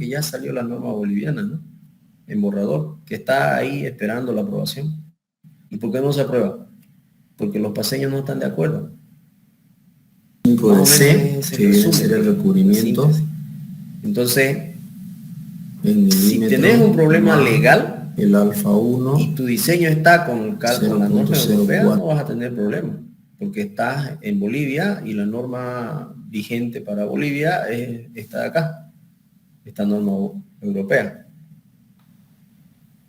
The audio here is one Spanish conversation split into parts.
ya salió la norma boliviana, ¿no? En borrador, que está ahí esperando la aprobación. ¿Y por qué no se aprueba? Porque los paseños no están de acuerdo. 5 de C, que debe ser el recubrimiento. Entonces, si tenés un problema legal, el alfa 1, y tu diseño está con la norma europea, no vas a tener problema, porque estás en Bolivia y la norma vigente para Bolivia es esta de acá, esta norma europea.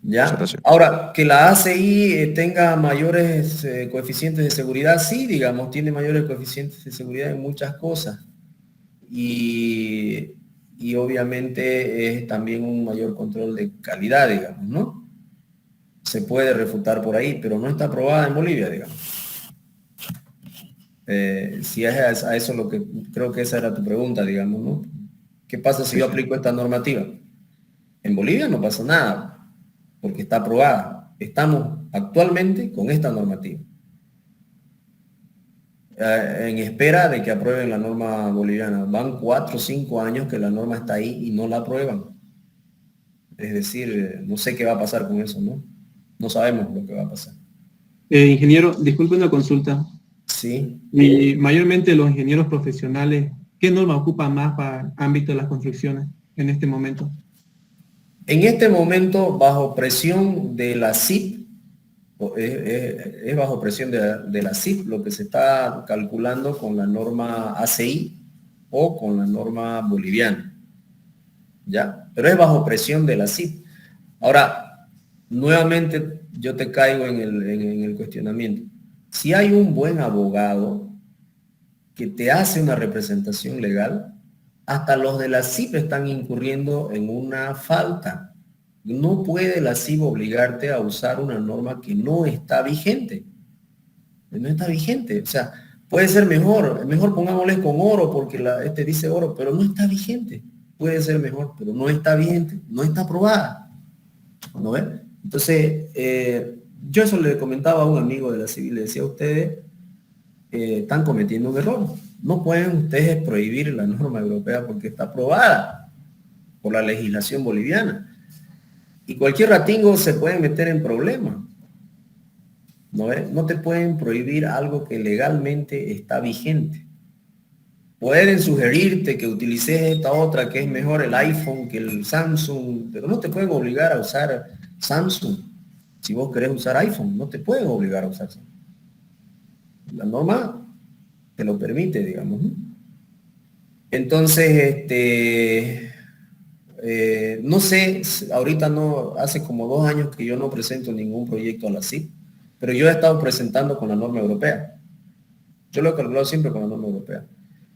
¿Ya? Ahora, que la ACI tenga mayores coeficientes de seguridad, sí, digamos, tiene mayores coeficientes de seguridad en muchas cosas. Y obviamente es también un mayor control de calidad, digamos, ¿no? Se puede refutar por ahí, pero no está aprobada en Bolivia, digamos. Si es a eso lo que creo que esa era tu pregunta, digamos, ¿no? ¿Qué pasa si yo aplico esta normativa? En Bolivia no pasa nada, porque está aprobada. Estamos actualmente con esta normativa, en espera de que aprueben la norma boliviana. Van 4 o 5 años que la norma está ahí y no la aprueban. Es decir, no sé qué va a pasar con eso, ¿no? No sabemos lo que va a pasar. Ingeniero, disculpe una consulta. Sí. Y mayormente los ingenieros profesionales, ¿qué norma ocupan más para el ámbito de las construcciones en este momento? En este momento, bajo presión de la CIP, es bajo presión de la CIP lo que se está calculando con la norma ACI o con la norma boliviana. ¿Ya? Pero es bajo presión de la CIP. Ahora, nuevamente yo te caigo en el cuestionamiento. Si hay un buen abogado que te hace una representación legal, hasta los de la CIP están incurriendo en una falta. No puede la CIP obligarte a usar una norma que no está vigente. No está vigente. O sea, puede ser mejor pongámosle con oro porque este dice oro, pero no está vigente. Puede ser mejor, pero no está vigente, no está aprobada. ¿No ven? Entonces, yo eso le comentaba a un amigo de la civil, le decía a ustedes, están cometiendo un error. No pueden ustedes prohibir la norma europea porque está aprobada por la legislación boliviana. Y cualquier ratingo se puede meter en problemas. ¿No ves? No te pueden prohibir algo que legalmente está vigente. Pueden sugerirte que utilices esta otra que es mejor el iPhone que el Samsung, pero no te pueden obligar a usar Samsung. Si vos querés usar iPhone, no te pueden obligar a usar Samsung. La norma te lo permite, digamos, ¿no? Entonces, no sé, ahorita no, hace como 2 años que yo no presento ningún proyecto a la CIP, pero yo he estado presentando con la norma europea. Yo lo he calculado siempre con la norma europea.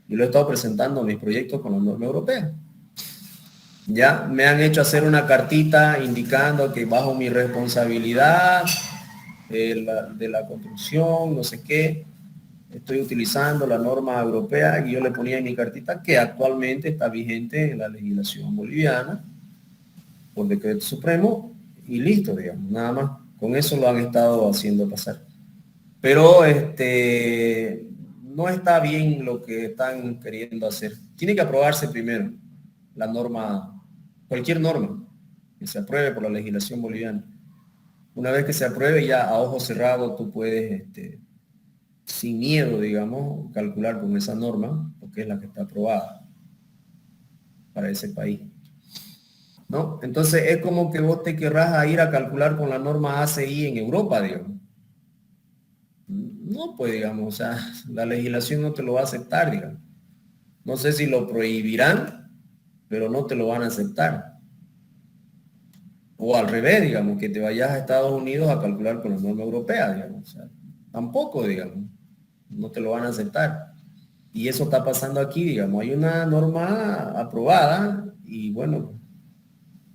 Y lo he estado presentando mis proyectos con la norma europea. Ya me han hecho hacer una cartita indicando que bajo mi responsabilidad de la construcción, no sé qué, estoy utilizando la norma europea y yo le ponía en mi cartita que actualmente está vigente en la legislación boliviana por decreto supremo y listo, digamos, nada más. Con eso lo han estado haciendo pasar. Pero no está bien lo que están queriendo hacer. Tiene que aprobarse primero la norma, cualquier norma que se apruebe por la legislación boliviana. Una vez que se apruebe, ya a ojo cerrado tú puedes, sin miedo, digamos, calcular con esa norma, porque es la que está aprobada para ese país. ¿No? Entonces es como que vos te querrás a ir a calcular con la norma ACI en Europa, digamos. No, pues digamos, o sea, la legislación no te lo va a aceptar, digamos. No sé si lo prohibirán, pero no te lo van a aceptar. O al revés, digamos, que te vayas a Estados Unidos a calcular con la norma europea, digamos. O sea, tampoco, digamos, no te lo van a aceptar. Y eso está pasando aquí, digamos. Hay una norma aprobada y bueno,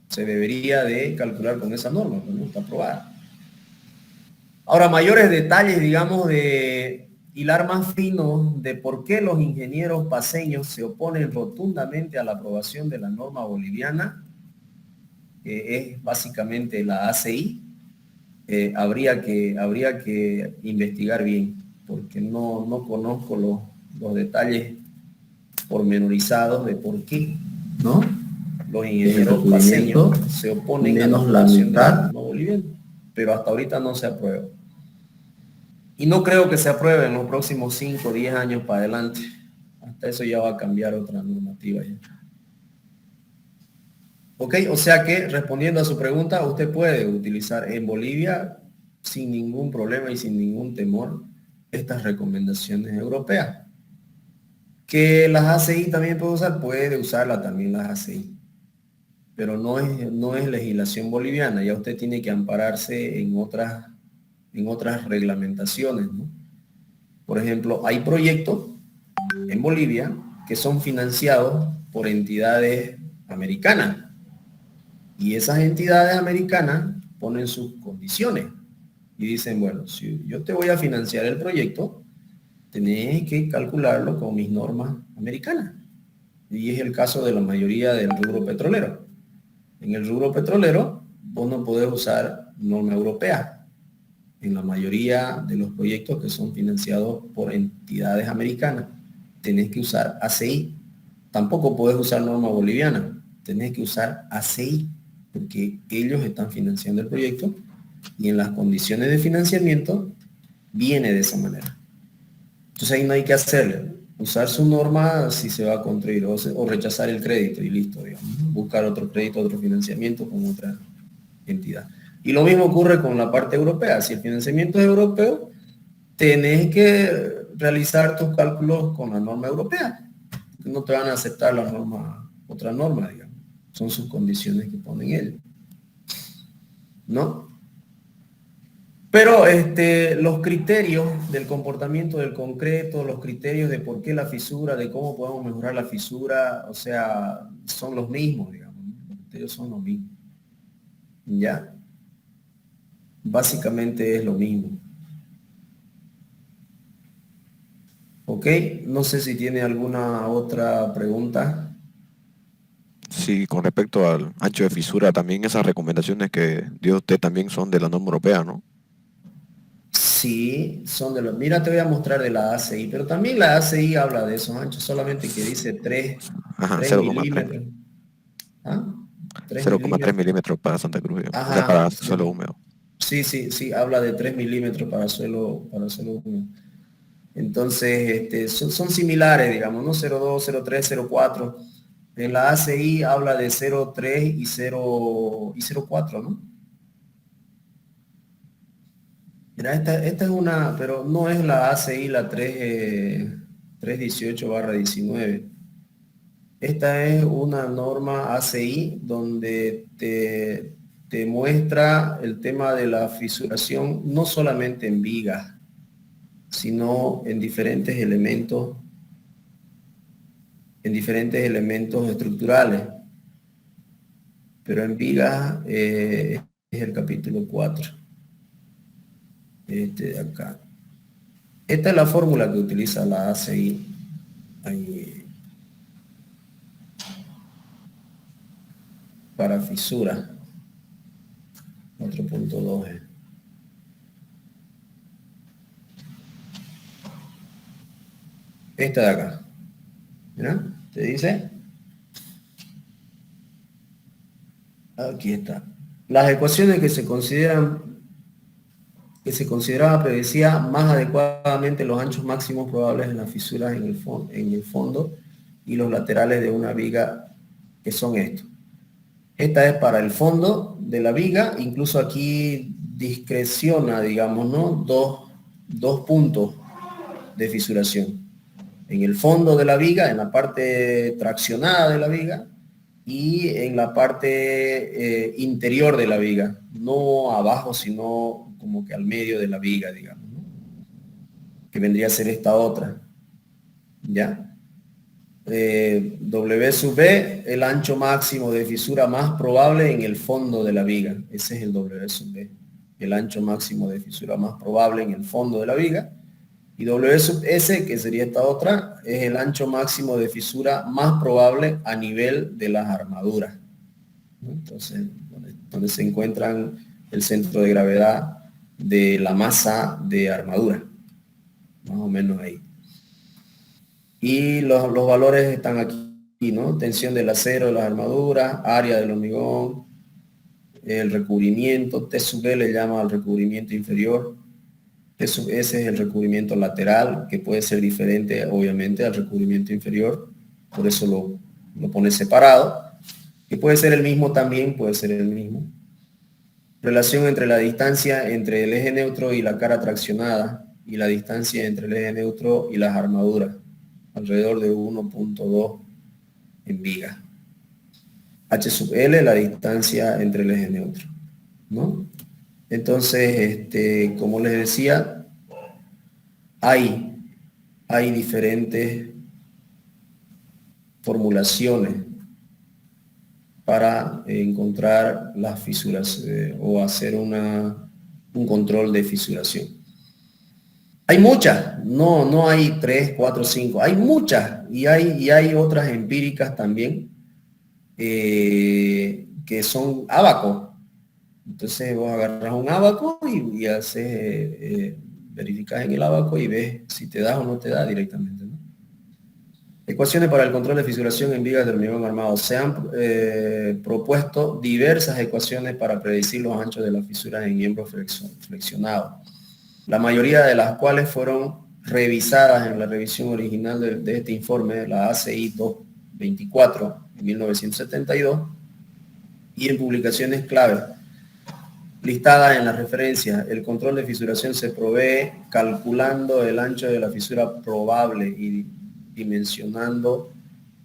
se debería de calcular con esa norma, pero no está aprobada. Ahora, mayores detalles, digamos, de hilar más fino de por qué los ingenieros paceños se oponen rotundamente a la aprobación de la norma boliviana, que es básicamente la ACI, habría que investigar bien, porque no conozco los detalles pormenorizados de por qué, ¿no? los ingenieros paseños se oponen a la aprobación de la norma boliviana, pero hasta ahorita no se aprueba. Y no creo que se apruebe en los próximos 5 o 10 años para adelante. Hasta eso ya va a cambiar otra normativa ya. Ok, o sea que respondiendo a su pregunta, usted puede utilizar en Bolivia sin ningún problema y sin ningún temor estas recomendaciones europeas. Que las ACI también puede usarla también las ACI. Pero no es legislación boliviana, ya usted tiene que ampararse en otras reglamentaciones, ¿no? Por ejemplo, hay proyectos en Bolivia que son financiados por entidades americanas y esas entidades americanas ponen sus condiciones y dicen, bueno, si yo te voy a financiar el proyecto, tenés que calcularlo con mis normas americanas. Y es el caso de la mayoría del rubro petrolero. En el rubro petrolero, vos no podés usar norma europea. En la mayoría de los proyectos que son financiados por entidades americanas, tenés que usar ACI. Tampoco podés usar norma boliviana, tenés que usar ACI, porque ellos están financiando el proyecto y en las condiciones de financiamiento viene de esa manera. Entonces ahí no hay que hacerle, usar su norma si se va a construir o rechazar el crédito y listo, digamos. Buscar otro crédito, otro financiamiento con otra entidad. Y lo mismo ocurre con la parte europea. Si el financiamiento es europeo, tenés que realizar tus cálculos con la norma europea. No te van a aceptar la norma, otra norma, digamos. Son sus condiciones que ponen ellos. ¿No? Pero los criterios del comportamiento del concreto, los criterios de por qué la fisura, de cómo podemos mejorar la fisura, o sea, son los mismos, digamos. Los criterios son los mismos. ¿Ya? Básicamente es lo mismo. Ok, no sé si tiene alguna otra pregunta. Sí, con respecto al ancho de fisura, también esas recomendaciones que dio usted también son de la norma europea, ¿no? Sí, son de los... Mira, te voy a mostrar de la ACI, pero también la ACI habla de esos anchos, solamente que dice 3 Ajá, 3 milímetros. ¿Ah? 3 0,3 milímetros. milímetros para Santa Cruz, digamos. O sea, Ajá, para suelo húmedo. sí, habla de 3 milímetros para suelo húmedo. Entonces, son similares, digamos, ¿no? 0,2, 0,3, 0,4. En la ACI habla de 0,3 y 0,4, ¿no? Mira, esta es una, pero no es la ACI, la 318/19. Esta es una norma ACI donde te muestra el tema de la fisuración, no solamente en vigas, sino en diferentes elementos estructurales. Pero en vigas es el capítulo 4. De acá. Esta es la fórmula que utiliza la ACI. Ahí, para fisura. 4.2. Esta de acá. ¿Mira? Te dice. Aquí está. Las ecuaciones que se consideraba predecía más adecuadamente los anchos máximos probables en las fisuras en el fondo y los laterales de una viga, que son estos. Esta es para el fondo de la viga, incluso aquí discreciona, digamos, ¿no? Dos puntos de fisuración. En el fondo de la viga, en la parte traccionada de la viga, y en la parte interior de la viga, no abajo, sino como que al medio de la viga, digamos, ¿no? Que vendría a ser esta otra, ¿ya? W sub B, el ancho máximo de fisura más probable en el fondo de la viga. Ese es el W sub B, el ancho máximo de fisura más probable en el fondo de la viga. Y W sub S, que sería esta otra, es el ancho máximo de fisura más probable a nivel de las armaduras, ¿no? Entonces, donde se encuentran el centro de gravedad de la masa de armadura, más o menos ahí. Y los valores están aquí y ¿no? Tensión del acero de las armaduras, área del hormigón, el recubrimiento, T sub E le llama al recubrimiento inferior, T sub S es el recubrimiento lateral, que puede ser diferente obviamente al recubrimiento inferior, por eso lo pone separado, que puede ser el mismo también, puede ser el mismo. Relación entre la distancia entre el eje neutro y la cara traccionada y la distancia entre el eje neutro y las armaduras, alrededor de 1.2 en viga. H sub L, la distancia entre el eje neutro, ¿no? Entonces, como les decía, hay diferentes formulaciones para encontrar las fisuras o hacer un control de fisuración. Hay muchas, no hay 3, 4, 5, hay muchas y hay otras empíricas también que son ábacos. Entonces vos agarras un ábaco y haces, verificas en el ábaco y ves si te da o no te da directamente, ¿no? Ecuaciones para el control de fisuración en vigas de hormigón armado. Se han propuesto diversas ecuaciones para predecir los anchos de las fisuras en miembros flexionados, la mayoría de las cuales fueron revisadas en la revisión original de este informe, la ACI 224 en 1972, y en publicaciones clave listadas en la referencia. El control de fisuración se provee calculando el ancho de la fisura probable y dimensionando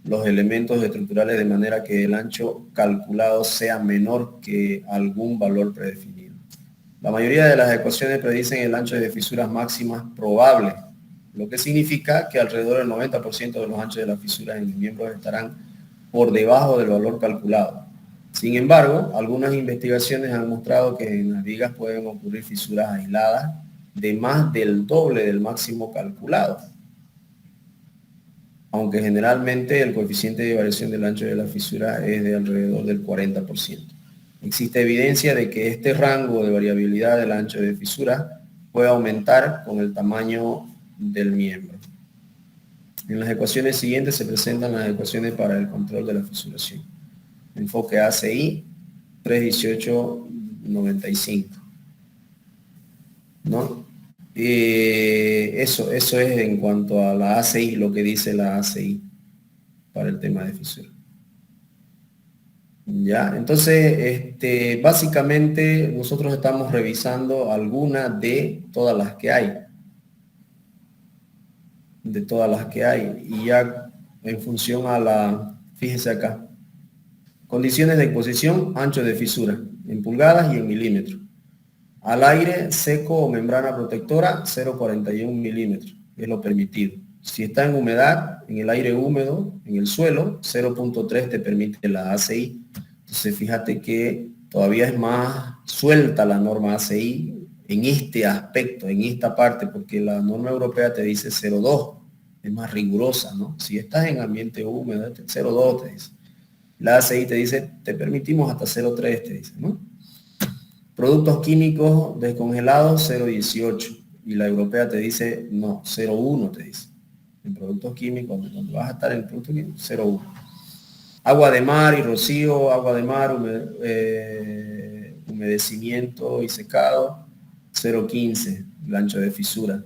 los elementos estructurales de manera que el ancho calculado sea menor que algún valor predefinido. La mayoría de las ecuaciones predicen el ancho de fisuras máximas probables, lo que significa que alrededor del 90% de los anchos de las fisuras en los miembros estarán por debajo del valor calculado. Sin embargo, algunas investigaciones han mostrado que en las vigas pueden ocurrir fisuras aisladas de más del doble del máximo calculado, aunque generalmente el coeficiente de variación del ancho de la fisura es de alrededor del 40%. Existe evidencia de que este rango de variabilidad del ancho de fisura puede aumentar con el tamaño del miembro. En las ecuaciones siguientes se presentan las ecuaciones para el control de la fisuración. Enfoque ACI 31895, ¿no? Eso es en cuanto a la ACI, lo que dice la ACI para el tema de fisura. Ya, entonces, básicamente nosotros estamos revisando algunas de todas las que hay. De todas las que hay. Y ya en función a fíjese acá. Condiciones de exposición, ancho de fisura, en pulgadas y en milímetros. Al aire seco o membrana protectora, 0,41 milímetros, es lo permitido. Si está en humedad, en el aire húmedo, en el suelo, 0,3 te permite la ACI. Entonces fíjate que todavía es más suelta la norma ACI en este aspecto, en esta parte, porque la norma europea te dice 0,2, es más rigurosa, ¿no? Si estás en ambiente húmedo, 0,2 te dice. La ACI te dice, te permitimos hasta 0,3, te dice, ¿no? Productos químicos descongelados, 0,18. Y la europea te dice, no, 0,1 te dice. En productos químicos, donde vas a estar en el producto químico, 0,1. Agua de mar y rocío, agua de mar, humedecimiento y secado, 0,15, el ancho de fisura.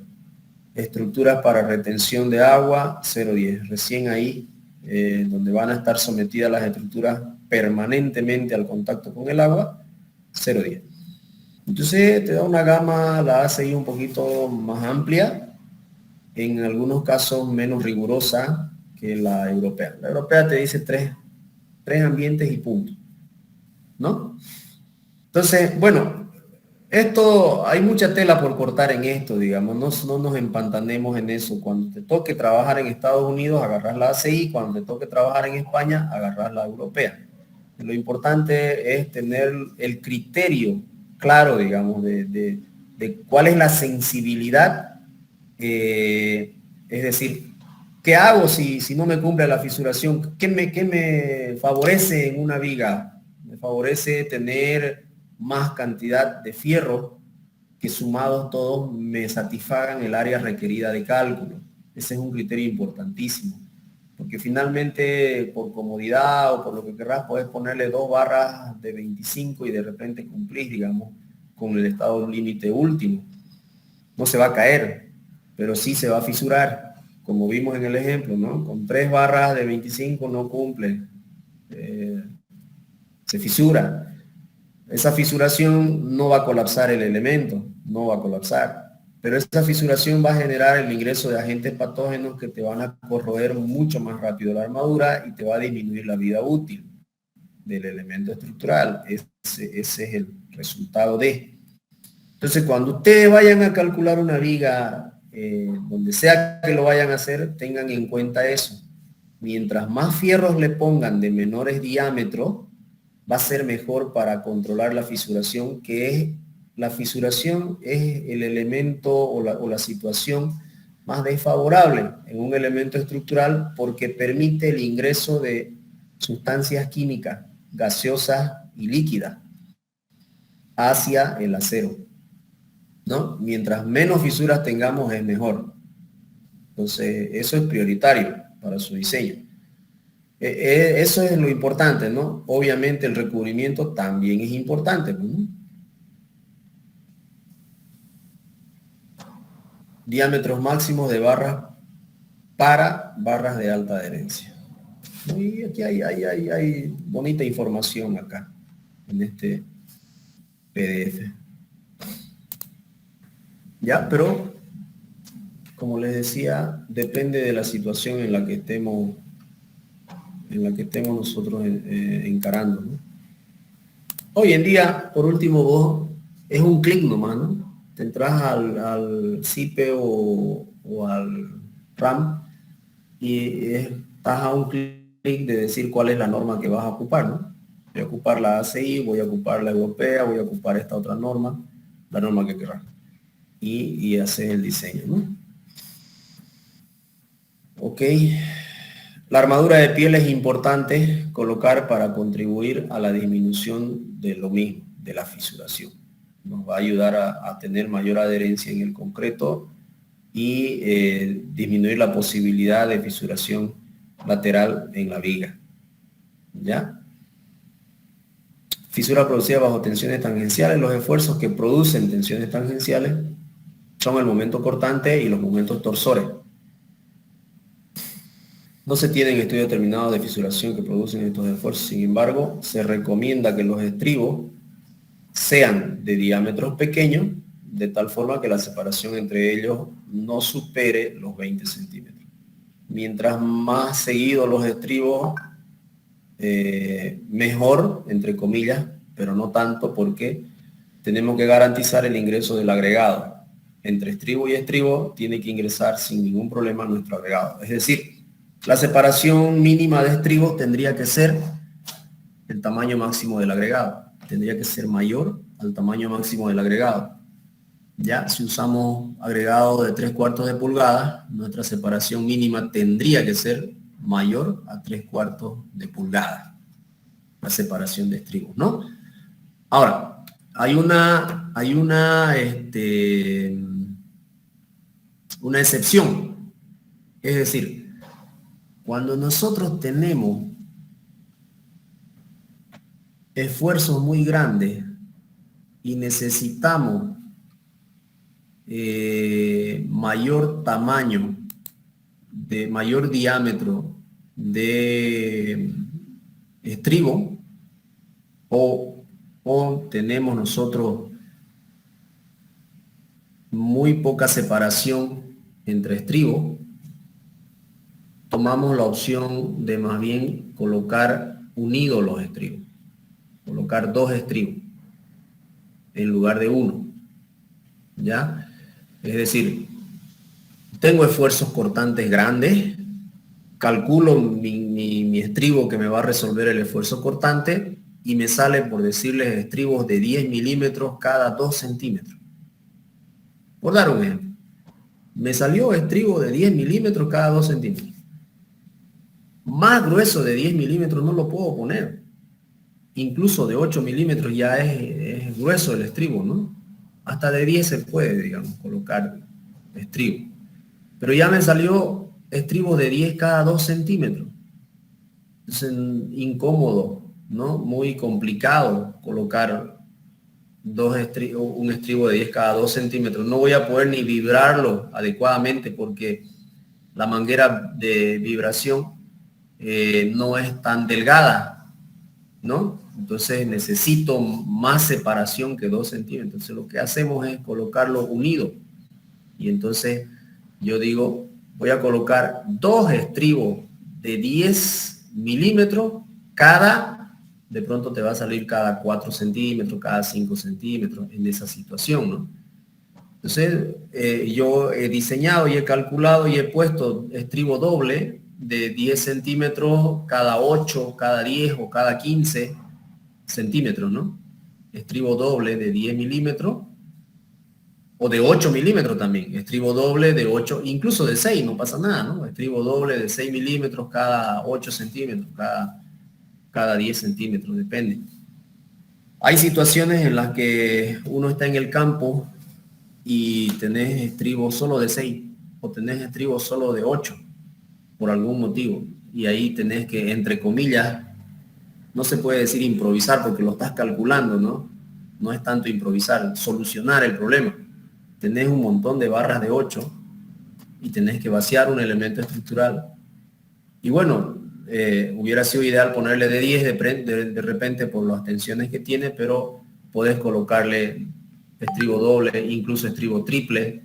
Estructuras para retención de agua, 0,10. Recién ahí, donde van a estar sometidas las estructuras permanentemente al contacto con el agua, 0,10. Entonces te da una gama, la ACI un poquito más amplia, en algunos casos menos rigurosa que la europea. La europea te dice tres ambientes y punto, ¿no? Entonces, bueno, esto, hay mucha tela por cortar en esto, digamos, no nos empantanemos en eso. Cuando te toque trabajar en Estados Unidos, agarras la ACI, cuando te toque trabajar en España, agarras la europea. Lo importante es tener el criterio claro, digamos, de cuál es la sensibilidad, es decir, ¿qué hago si no me cumple la fisuración? ¿Qué me favorece en una viga? Me favorece tener más cantidad de fierro que sumados todos me satisfagan el área requerida de cálculo. Ese es un criterio importantísimo. porque finalmente por comodidad o por lo que querrás puedes ponerle 2 barras de 25 y de repente cumplís, digamos, con el estado límite último. No se va a caer, pero sí se va a fisurar, como vimos en el ejemplo, ¿no? Con 3 barras de 25 no cumple, se fisura. Esa fisuración no va a colapsar el elemento, no va a colapsar. Pero esa fisuración va a generar el ingreso de agentes patógenos que te van a corroer mucho más rápido la armadura y te va a disminuir la vida útil del elemento estructural. Ese es el resultado de. Entonces, cuando ustedes vayan a calcular una viga, donde sea que lo vayan a hacer, tengan en cuenta eso. Mientras más fierros le pongan de menores diámetros, va a ser mejor para controlar la fisuración, la fisuración es el elemento o la situación más desfavorable en un elemento estructural porque permite el ingreso de sustancias químicas, gaseosas y líquidas hacia el acero, ¿no? Mientras menos fisuras tengamos es mejor. Entonces, eso es prioritario para su diseño. Eso es lo importante, ¿no? Obviamente el recubrimiento también es importante, ¿no? Diámetros máximos de barras para barras de alta adherencia. Y aquí hay bonita información acá, en este PDF. Ya, pero, como les decía, depende de la situación en la que estemos nosotros encarando, ¿no? Hoy en día, por último, vos es un clic nomás, ¿no? Te entras al CIPE o al RAM y estás a un clic de decir cuál es la norma que vas a ocupar, ¿no? Voy a ocupar la ACI, voy a ocupar la europea, voy a ocupar esta otra norma, la norma que querrás. Y hacer el diseño, ¿no? Ok. La armadura de piel es importante colocar para contribuir a la disminución de lo mismo, de la fisuración. Nos va a ayudar a tener mayor adherencia en el concreto y disminuir la posibilidad de fisuración lateral en la viga. ¿Ya? Fisura producida bajo tensiones tangenciales. Los esfuerzos que producen tensiones tangenciales son el momento cortante y los momentos torsores. No se tienen estudios determinados de fisuración que producen estos esfuerzos, sin embargo, se recomienda que los estribos sean de diámetros pequeños, de tal forma que la separación entre ellos no supere los 20 centímetros. Mientras más seguidos los estribos, mejor, entre comillas, pero no tanto porque tenemos que garantizar el ingreso del agregado. Entre estribo y estribo tiene que ingresar sin ningún problema nuestro agregado. Es decir, la separación mínima de estribos tendría que ser el tamaño máximo del agregado. Tendría que ser mayor al tamaño máximo del agregado. Ya, si usamos agregado de 3/4 de pulgada, nuestra separación mínima tendría que ser mayor a 3/4 de pulgada. La separación de estribos, ¿no? Ahora, hay una excepción. Es decir, cuando nosotros tenemos esfuerzos muy grandes y necesitamos mayor tamaño, mayor diámetro de estribo, o tenemos nosotros muy poca separación entre estribos, tomamos la opción de más bien colocar unidos los estribos, colocar 2 estribos en lugar de 1, ¿ya? Es decir, tengo esfuerzos cortantes grandes, calculo mi estribo que me va a resolver el esfuerzo cortante y me sale, por decirles, estribos de 10 milímetros cada 2 centímetros. Por dar un ejemplo, me salió estribo de 10 milímetros cada 2 centímetros. Más grueso de 10 milímetros no lo puedo poner. Incluso de 8 milímetros ya es grueso el estribo, ¿no? Hasta de 10 se puede, digamos, colocar estribo. Pero ya me salió estribos de 10 cada 2 centímetros. Es incómodo, ¿no? Muy complicado colocar un estribo de 10 cada 2 centímetros. No voy a poder ni vibrarlo adecuadamente porque la manguera de vibración no es tan delgada, ¿no? Entonces necesito más separación que 2 centímetros. Entonces lo que hacemos es colocarlo unido. Y entonces yo digo, voy a colocar 2 estribos de 10 milímetros de pronto te va a salir cada 4 centímetros, cada 5 centímetros en esa situación, ¿no? Entonces, yo he diseñado y he calculado y he puesto estribo doble de 10 centímetros cada 8, cada 10 o cada 15 centímetros, ¿no? Estribo doble de 10 milímetros o de 8 milímetros también. Estribo doble de 8, incluso de 6, no pasa nada, ¿no? Estribo doble de 6 milímetros cada 8 centímetros, cada 10 centímetros, depende. Hay situaciones en las que uno está en el campo y tenés estribos solo de 6 o tenés estribos solo de 8 por algún motivo. Y ahí tenés que, entre comillas, no se puede decir improvisar porque lo estás calculando, ¿no? No es tanto improvisar, solucionar el problema. Tenés un montón de barras de 8 y tenés que vaciar un elemento estructural. Y bueno, hubiera sido ideal ponerle de 10 de repente por las tensiones que tiene, pero podés colocarle estribo doble, incluso estribo triple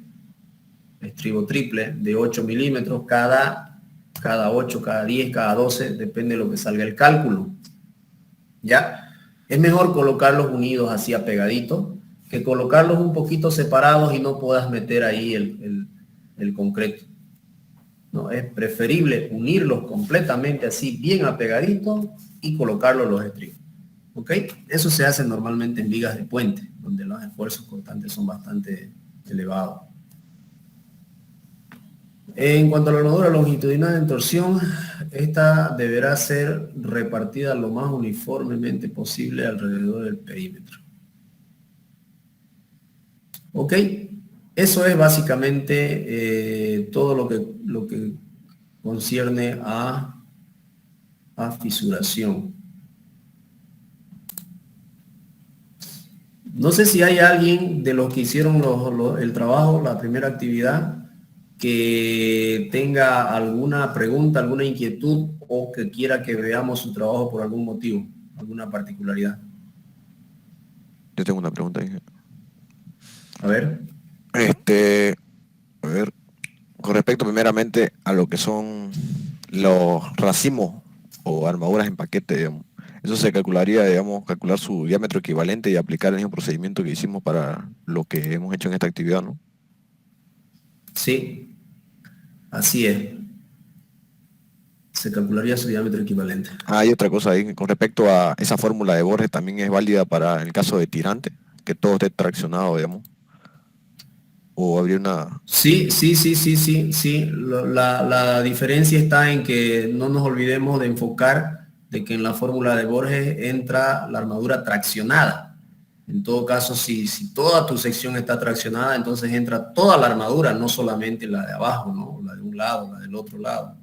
de 8 milímetros cada 8, cada 10, cada 12, depende de lo que salga el cálculo. ¿Ya? Es mejor colocarlos unidos así apegaditos que colocarlos un poquito separados y no puedas meter ahí el concreto. No, es preferible unirlos completamente así, bien apegaditos y colocarlos los estribos. ¿Ok? Eso se hace normalmente en vigas de puente, donde los esfuerzos cortantes son bastante elevados. En cuanto a la armadura longitudinal en torsión, esta deberá ser repartida lo más uniformemente posible alrededor del perímetro. ¿Ok? Eso es básicamente todo lo que concierne a fisuración. No sé si hay alguien de los que hicieron el trabajo, la primera actividad, que tenga alguna pregunta, alguna inquietud o que quiera que veamos su trabajo por algún motivo, alguna particularidad. Yo tengo una pregunta ahí. A ver. A ver, con respecto primeramente a lo que son los racimos o armaduras en paquete, digamos, eso se calcularía, digamos, calcular su diámetro equivalente y aplicar el mismo procedimiento que hicimos para lo que hemos hecho en esta actividad, ¿no? Sí, así es. Se calcularía su diámetro equivalente. Hay otra cosa ahí, con respecto a esa fórmula de Borges, también es válida para el caso de tirante, que todo esté traccionado, digamos. O habría una... Sí. La diferencia está en que no nos olvidemos de enfocar de que en la fórmula de Borges entra la armadura traccionada. En todo caso, si toda tu sección está traccionada, entonces entra toda la armadura, no solamente la de abajo, ¿no? La de un lado, la del otro lado.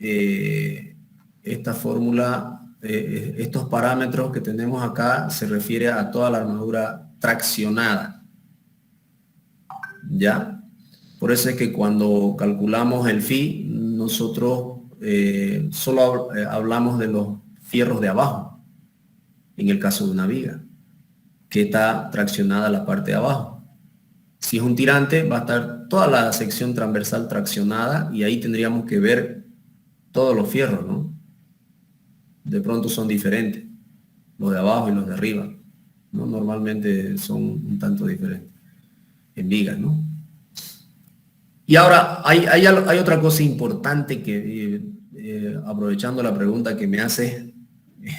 Esta fórmula, estos parámetros que tenemos acá, se refiere a toda la armadura traccionada. ¿Ya? Por eso es que cuando calculamos el phi, nosotros solo hablamos de los fierros de abajo, en el caso de una viga, que está traccionada la parte de abajo. Si es un tirante, va a estar toda la sección transversal traccionada y ahí tendríamos que ver todos los fierros, ¿no? De pronto son diferentes, los de abajo y los de arriba, ¿no? Normalmente son un tanto diferentes en vigas, ¿no? Y ahora hay otra cosa importante que, aprovechando la pregunta que me hace,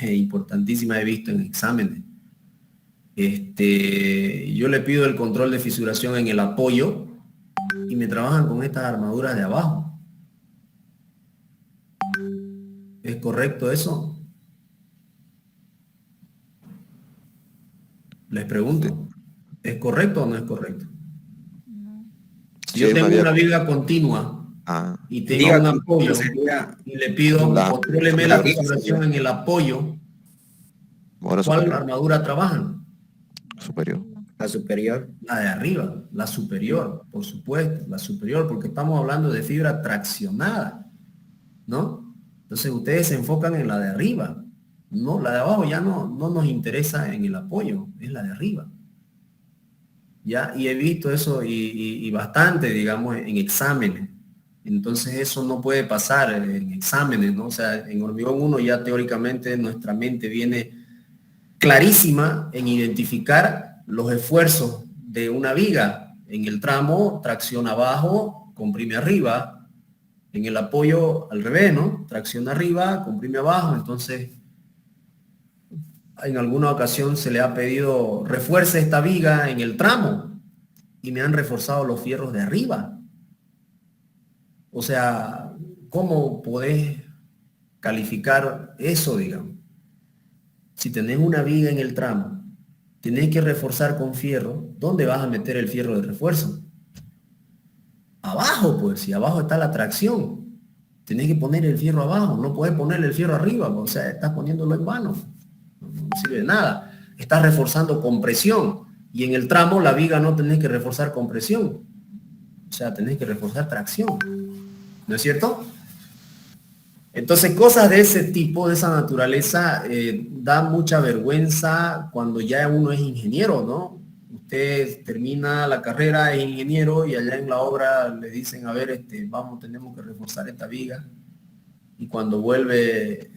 importantísima, he visto en exámenes. Yo le pido el control de fisuración en el apoyo y me trabajan con estas armaduras de abajo. ¿Es correcto eso? Les pregunto, ¿es correcto o no es correcto? Si yo tengo una viga continua y tengo Diga un que apoyo sería y le pido, La- contróleme la la riga, fisuración en el apoyo, Ahora ¿cuál superior. armadura trabajan? Superior. la superior. La de arriba, la superior, por supuesto, la superior, porque estamos hablando de fibra traccionada, ¿no? Entonces ustedes se enfocan en la de arriba, no, la de abajo ya no nos interesa en el apoyo, es la de arriba. Ya, y he visto eso y bastante, digamos, en exámenes. Entonces eso no puede pasar en exámenes, ¿no? O sea, en hormigón 1 ya teóricamente nuestra mente viene clarísima en identificar los esfuerzos de una viga. En el tramo, tracción abajo, comprime arriba. En el apoyo al revés, ¿no? Tracción arriba, comprime abajo. Entonces, en alguna ocasión se le ha pedido refuerce esta viga en el tramo y me han reforzado los fierros de arriba. O sea, ¿cómo podés calificar eso, digamos? Si tenés una viga en el tramo, tenés que reforzar con fierro, ¿dónde vas a meter el fierro de refuerzo? Abajo, pues, si abajo está la tracción, tenés que poner el fierro abajo, no puedes ponerle el fierro arriba, o sea, estás poniéndolo en vano, no sirve de nada. Estás reforzando con presión y en el tramo la viga no tenés que reforzar con presión, o sea, tenés que reforzar tracción, ¿no es cierto? Entonces, cosas de ese tipo, de esa naturaleza, da mucha vergüenza cuando ya uno es ingeniero, ¿no? Usted termina la carrera, es ingeniero y allá en la obra le dicen, a ver, vamos, tenemos que reforzar esta viga. Y cuando vuelve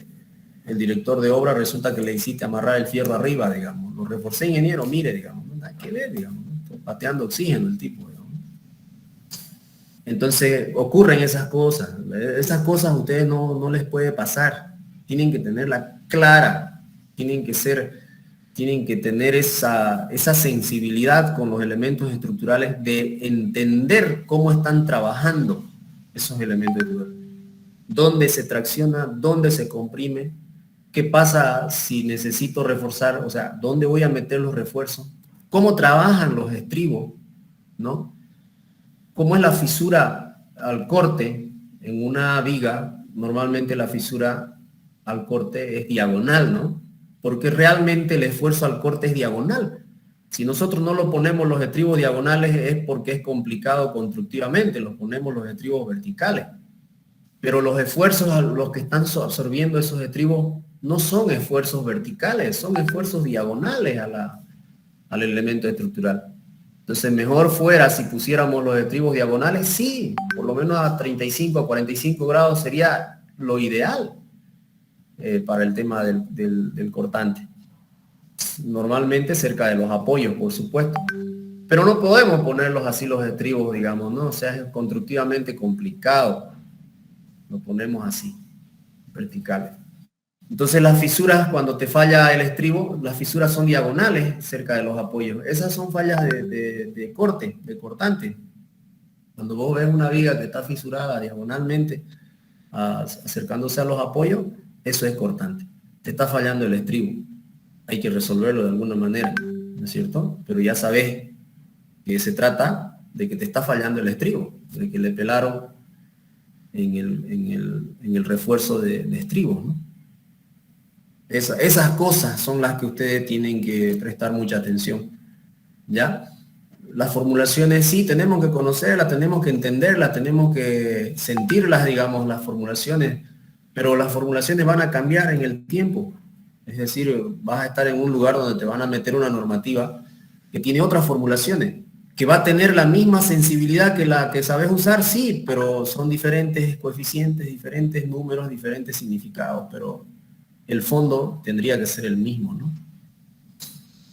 el director de obra, resulta que le hiciste amarrar el fierro arriba, digamos. Lo reforcé, ingeniero, mire, digamos, no hay que ver, digamos, ¿no? Está pateando oxígeno el tipo, digamos. Entonces ocurren esas cosas. Esas cosas a ustedes no les puede pasar. Tienen que tenerla clara. Tienen que tener esa sensibilidad con los elementos estructurales de entender cómo están trabajando esos elementos estructurales. Dónde se tracciona, dónde se comprime, qué pasa si necesito reforzar, o sea, dónde voy a meter los refuerzos, cómo trabajan los estribos, ¿no? ¿Cómo es la fisura al corte en una viga? Normalmente la fisura al corte es diagonal, ¿no? Porque realmente el esfuerzo al corte es diagonal. Si nosotros no lo ponemos los estribos diagonales es porque es complicado constructivamente, los ponemos los estribos verticales. Pero los esfuerzos a los que están absorbiendo esos estribos no son esfuerzos verticales, son esfuerzos diagonales al elemento estructural. Entonces, mejor fuera si pusiéramos los estribos diagonales, sí, por lo menos a 35 a 45 grados sería lo ideal para el tema del cortante. Normalmente cerca de los apoyos, por supuesto. Pero no podemos ponerlos así los estribos, digamos, ¿no? O sea, es constructivamente complicado. Lo ponemos así, verticales. Entonces las fisuras, cuando te falla el estribo, las fisuras son diagonales cerca de los apoyos. Esas son fallas de corte, de cortante. Cuando vos ves una viga que está fisurada diagonalmente, acercándose a los apoyos, eso es cortante. Te está fallando el estribo. Hay que resolverlo de alguna manera, ¿no es cierto? Pero ya sabes que se trata de que te está fallando el estribo, de que le pelaron en el refuerzo de estribos, ¿no? Esas cosas son las que ustedes tienen que prestar mucha atención, ¿ya? Las formulaciones sí, tenemos que conocerlas, tenemos que entenderlas, tenemos que sentirlas, digamos, las formulaciones, pero las formulaciones van a cambiar en el tiempo. Es decir, vas a estar en un lugar donde te van a meter una normativa que tiene otras formulaciones, que va a tener la misma sensibilidad que la que sabes usar, sí, pero son diferentes coeficientes, diferentes números, diferentes significados, pero el fondo tendría que ser el mismo, ¿no?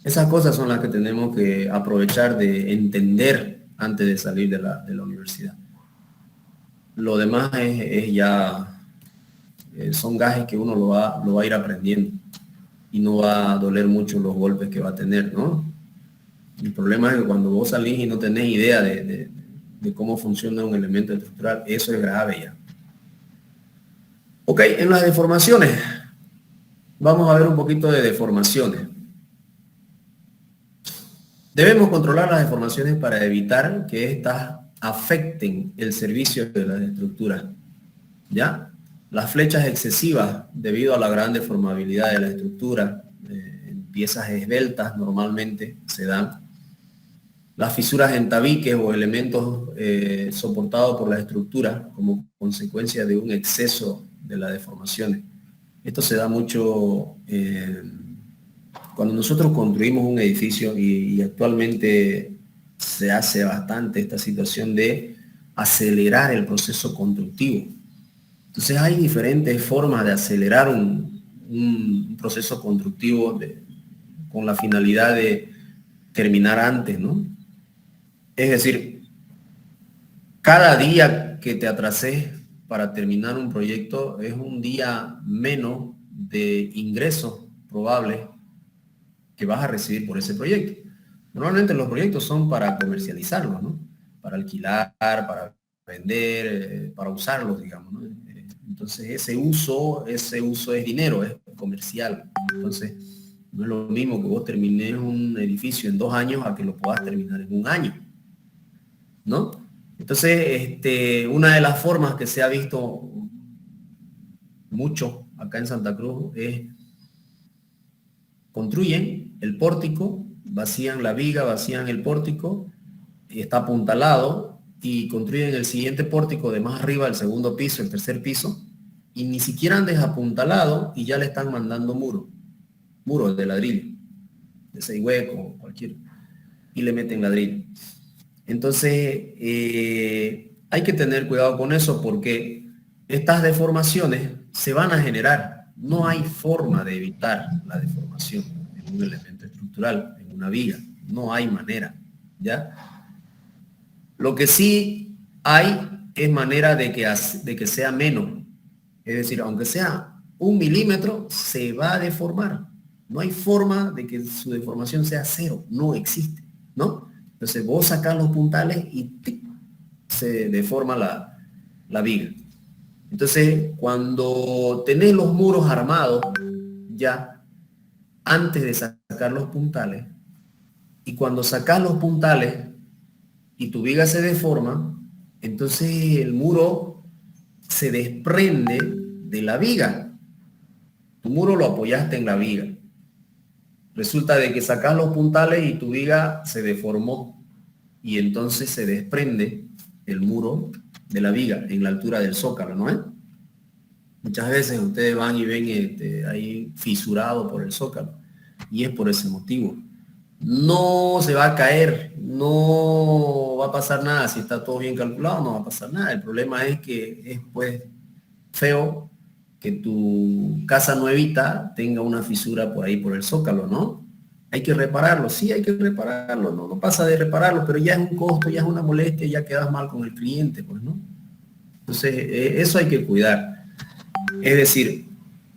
Esas cosas son las que tenemos que aprovechar de entender antes de salir de la universidad. Lo demás es ya, son gajes que uno lo va a ir aprendiendo y no va a doler mucho los golpes que va a tener, ¿no? El problema es que cuando vos salís y no tenés idea de cómo funciona un elemento estructural, eso es grave ya. Ok, en las deformaciones. Vamos a ver un poquito de deformaciones. Debemos controlar las deformaciones para evitar que éstas afecten el servicio de las estructuras, ¿ya? Las flechas excesivas debido a la gran deformabilidad de la estructura, en piezas esbeltas normalmente se dan. Las fisuras en tabiques o elementos soportados por la estructura como consecuencia de un exceso de las deformaciones. Esto se da mucho cuando nosotros construimos un edificio y actualmente se hace bastante esta situación de acelerar el proceso constructivo. Entonces hay diferentes formas de acelerar un proceso constructivo con la finalidad de terminar antes, ¿no? Es decir, cada día que te atrases para terminar un proyecto es un día menos de ingresos probables que vas a recibir por ese proyecto. Normalmente los proyectos son para comercializarlos, ¿no? Para alquilar, para vender, para usarlos, digamos, ¿no? Entonces ese uso es dinero, es comercial. Entonces no es lo mismo que vos termines un edificio en 2 años a que lo puedas terminar en 1 año, ¿no? Entonces, una de las formas que se ha visto mucho acá en Santa Cruz es construyen el pórtico, vacían la viga, vacían el pórtico, está apuntalado y construyen el siguiente pórtico de más arriba, el segundo piso, el tercer piso, y ni siquiera han desapuntalado y ya le están mandando muros de ladrillo, de 6 huecos, cualquier, y le meten ladrillo. Entonces, hay que tener cuidado con eso porque estas deformaciones se van a generar. No hay forma de evitar la deformación en un elemento estructural, en una viga. No hay manera, ¿ya? Lo que sí hay es manera de que sea menos. Es decir, aunque sea 1 milímetro, se va a deformar. No hay forma de que su deformación sea 0. No existe, ¿no? Entonces vos sacás los puntales y ¡tic!, se deforma la viga. Entonces, cuando tenés los muros armados, ya, antes de sacar los puntales, y cuando sacás los puntales y tu viga se deforma, entonces el muro se desprende de la viga. Tu muro lo apoyaste en la viga. Resulta de que sacas los puntales y tu viga se deformó y entonces se desprende el muro de la viga en la altura del zócalo, ¿no es? Muchas veces ustedes van y ven ahí fisurado por el zócalo y es por ese motivo. No se va a caer, no va a pasar nada. Si está todo bien calculado, no va a pasar nada. El problema es que es pues feo que tu casa nuevita tenga una fisura por ahí por el zócalo, ¿no? Hay que repararlo, sí hay que repararlo, no pasa de repararlo, pero ya es un costo, ya es una molestia, ya quedas mal con el cliente, pues, ¿no? Entonces, eso hay que cuidar. Es decir,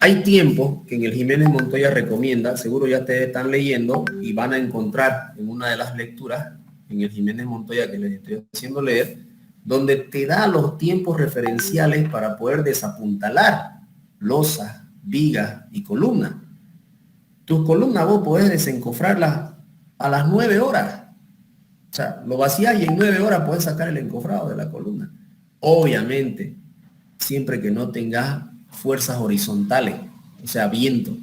hay tiempos que en el Jiménez Montoya recomienda, seguro ya ustedes están leyendo y van a encontrar en una de las lecturas, en el Jiménez Montoya que les estoy haciendo leer, donde te da los tiempos referenciales para poder desapuntalar losas, vigas y columnas. Tus columnas vos podés desencofrarlas a las 9 horas. O sea, lo vacías y en 9 horas podés sacar el encofrado de la columna. Obviamente, siempre que no tengas fuerzas horizontales, o sea, viento.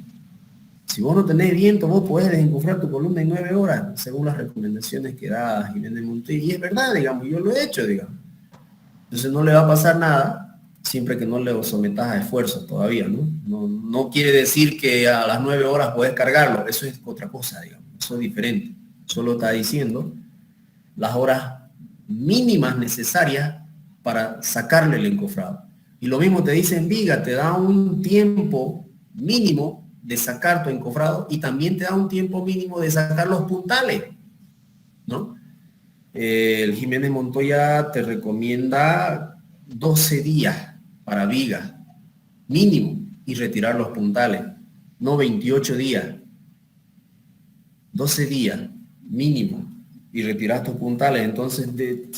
Si vos no tenés viento, vos podés desencofrar tu columna en 9 horas, según las recomendaciones que da Jiménez Montoya. Y es verdad, digamos, yo lo he hecho, digamos. Entonces no le va a pasar nada siempre que no le sometas a esfuerzos todavía, ¿no? No quiere decir que a las 9 horas puedes cargarlo, eso es otra cosa, digamos, eso es diferente. Solo está diciendo las horas mínimas necesarias para sacarle el encofrado. Y lo mismo te dice en viga, te da un tiempo mínimo de sacar tu encofrado y también te da un tiempo mínimo de sacar los puntales, ¿no? El Jiménez Montoya te recomienda 12 días para viga, mínimo, y retirar los puntales, no 28 días, 12 días, mínimo, y retirar tus puntales. Entonces,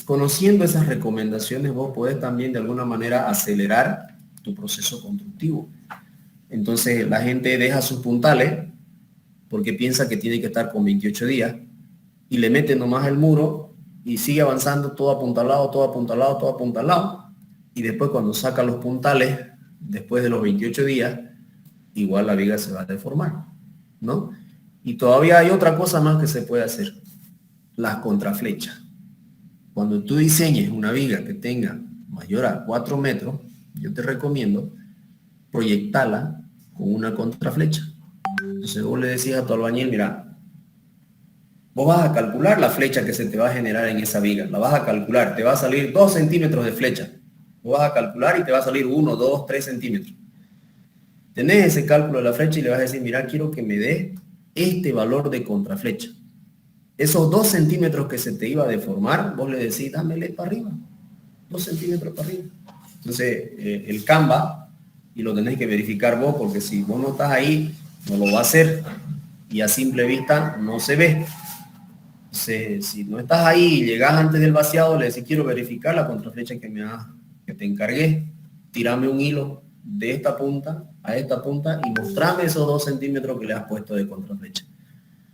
conociendo esas recomendaciones, vos podés también de alguna manera acelerar tu proceso constructivo. Entonces, la gente deja sus puntales porque piensa que tiene que estar con 28 días y le mete nomás el muro y sigue avanzando todo apuntalado, todo apuntalado, todo apuntalado. Y después cuando saca los puntales, después de los 28 días, igual la viga se va a deformar, ¿no? Y todavía hay otra cosa más que se puede hacer, las contraflechas. Cuando tú diseñes una viga que tenga mayor a 4 metros, yo te recomiendo proyectarla con una contraflecha. Entonces vos le decís a tu albañil, mira, vos vas a calcular la flecha que se te va a generar en esa viga, la vas a calcular, te va a salir 2 centímetros de flecha. Vos vas a calcular y te va a salir 1, 2, 3 centímetros. Tenés ese cálculo de la flecha y le vas a decir, mira, quiero que me dé este valor de contraflecha. Esos 2 centímetros que se te iba a deformar, vos le decís, dámele para arriba, 2 centímetros para arriba. Entonces, el Canva, y lo tenés que verificar vos, porque si vos no estás ahí, no lo va a hacer, y a simple vista no se ve. Entonces, si no estás ahí y llegás antes del vaciado, le decís, quiero verificar la contraflecha que te encargué, tirame un hilo de esta punta a esta punta y mostrame esos 2 centímetros que le has puesto de contraflecha.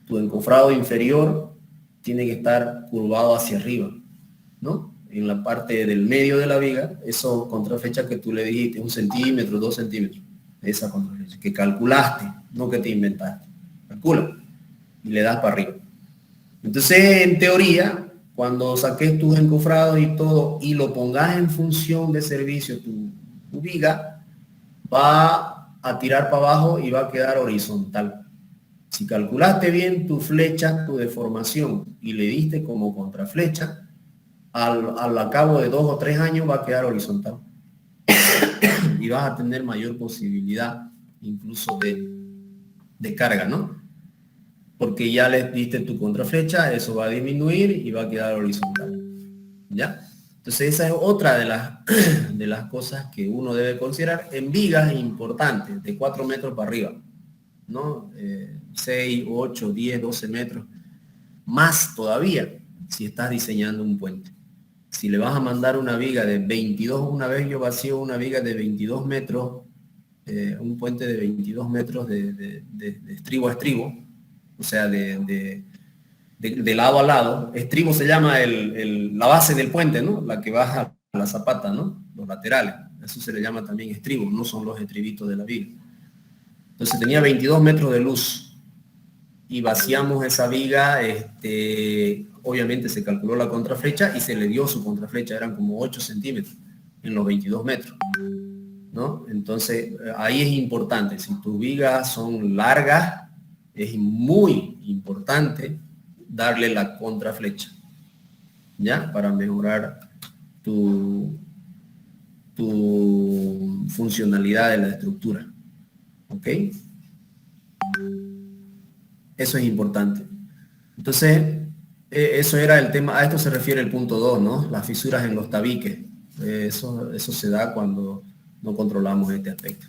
Tu encofrado inferior tiene que estar curvado hacia arriba, ¿no? En la parte del medio de la viga, esos contraflechas que tú le dijiste, 1 centímetro, 2 centímetros, esa contraflecha, que calculaste, no que te inventaste. Calcula y le das para arriba. Entonces, en teoría, cuando saques tus encofrados y todo y lo pongas en función de servicio, tu viga va a tirar para abajo y va a quedar horizontal. Si calculaste bien tu flecha, tu deformación y le diste como contraflecha, al cabo de 2 o 3 años va a quedar horizontal. Y vas a tener mayor posibilidad incluso de carga, ¿no? Porque ya le diste tu contraflecha, eso va a disminuir y va a quedar horizontal. ¿Ya? Entonces esa es otra de las cosas que uno debe considerar en vigas importantes, de 4 metros para arriba, ¿no? 6, 8, 10, 12 metros. Más todavía si estás diseñando un puente. Si le vas a mandar una viga de 22, una vez yo vacío una viga de 22 metros, un puente de 22 metros de estribo a estribo, o sea, de lado a lado. Estribo se llama la base del puente, ¿no? La que baja a la zapata, ¿no? Los laterales. Eso se le llama también estribo, no son los estribitos de la viga. Entonces tenía 22 metros de luz y vaciamos esa viga, obviamente se calculó la contraflecha y se le dio su contraflecha, eran como 8 centímetros en los 22 metros, ¿no? Entonces ahí es importante, si tus vigas son largas, es muy importante darle la contraflecha, ¿ya? Para mejorar tu funcionalidad de la estructura, ¿ok? Eso es importante. Entonces, eso era el tema, a esto se refiere el punto 2, ¿no? Las fisuras en los tabiques. Eso se da cuando no controlamos este aspecto.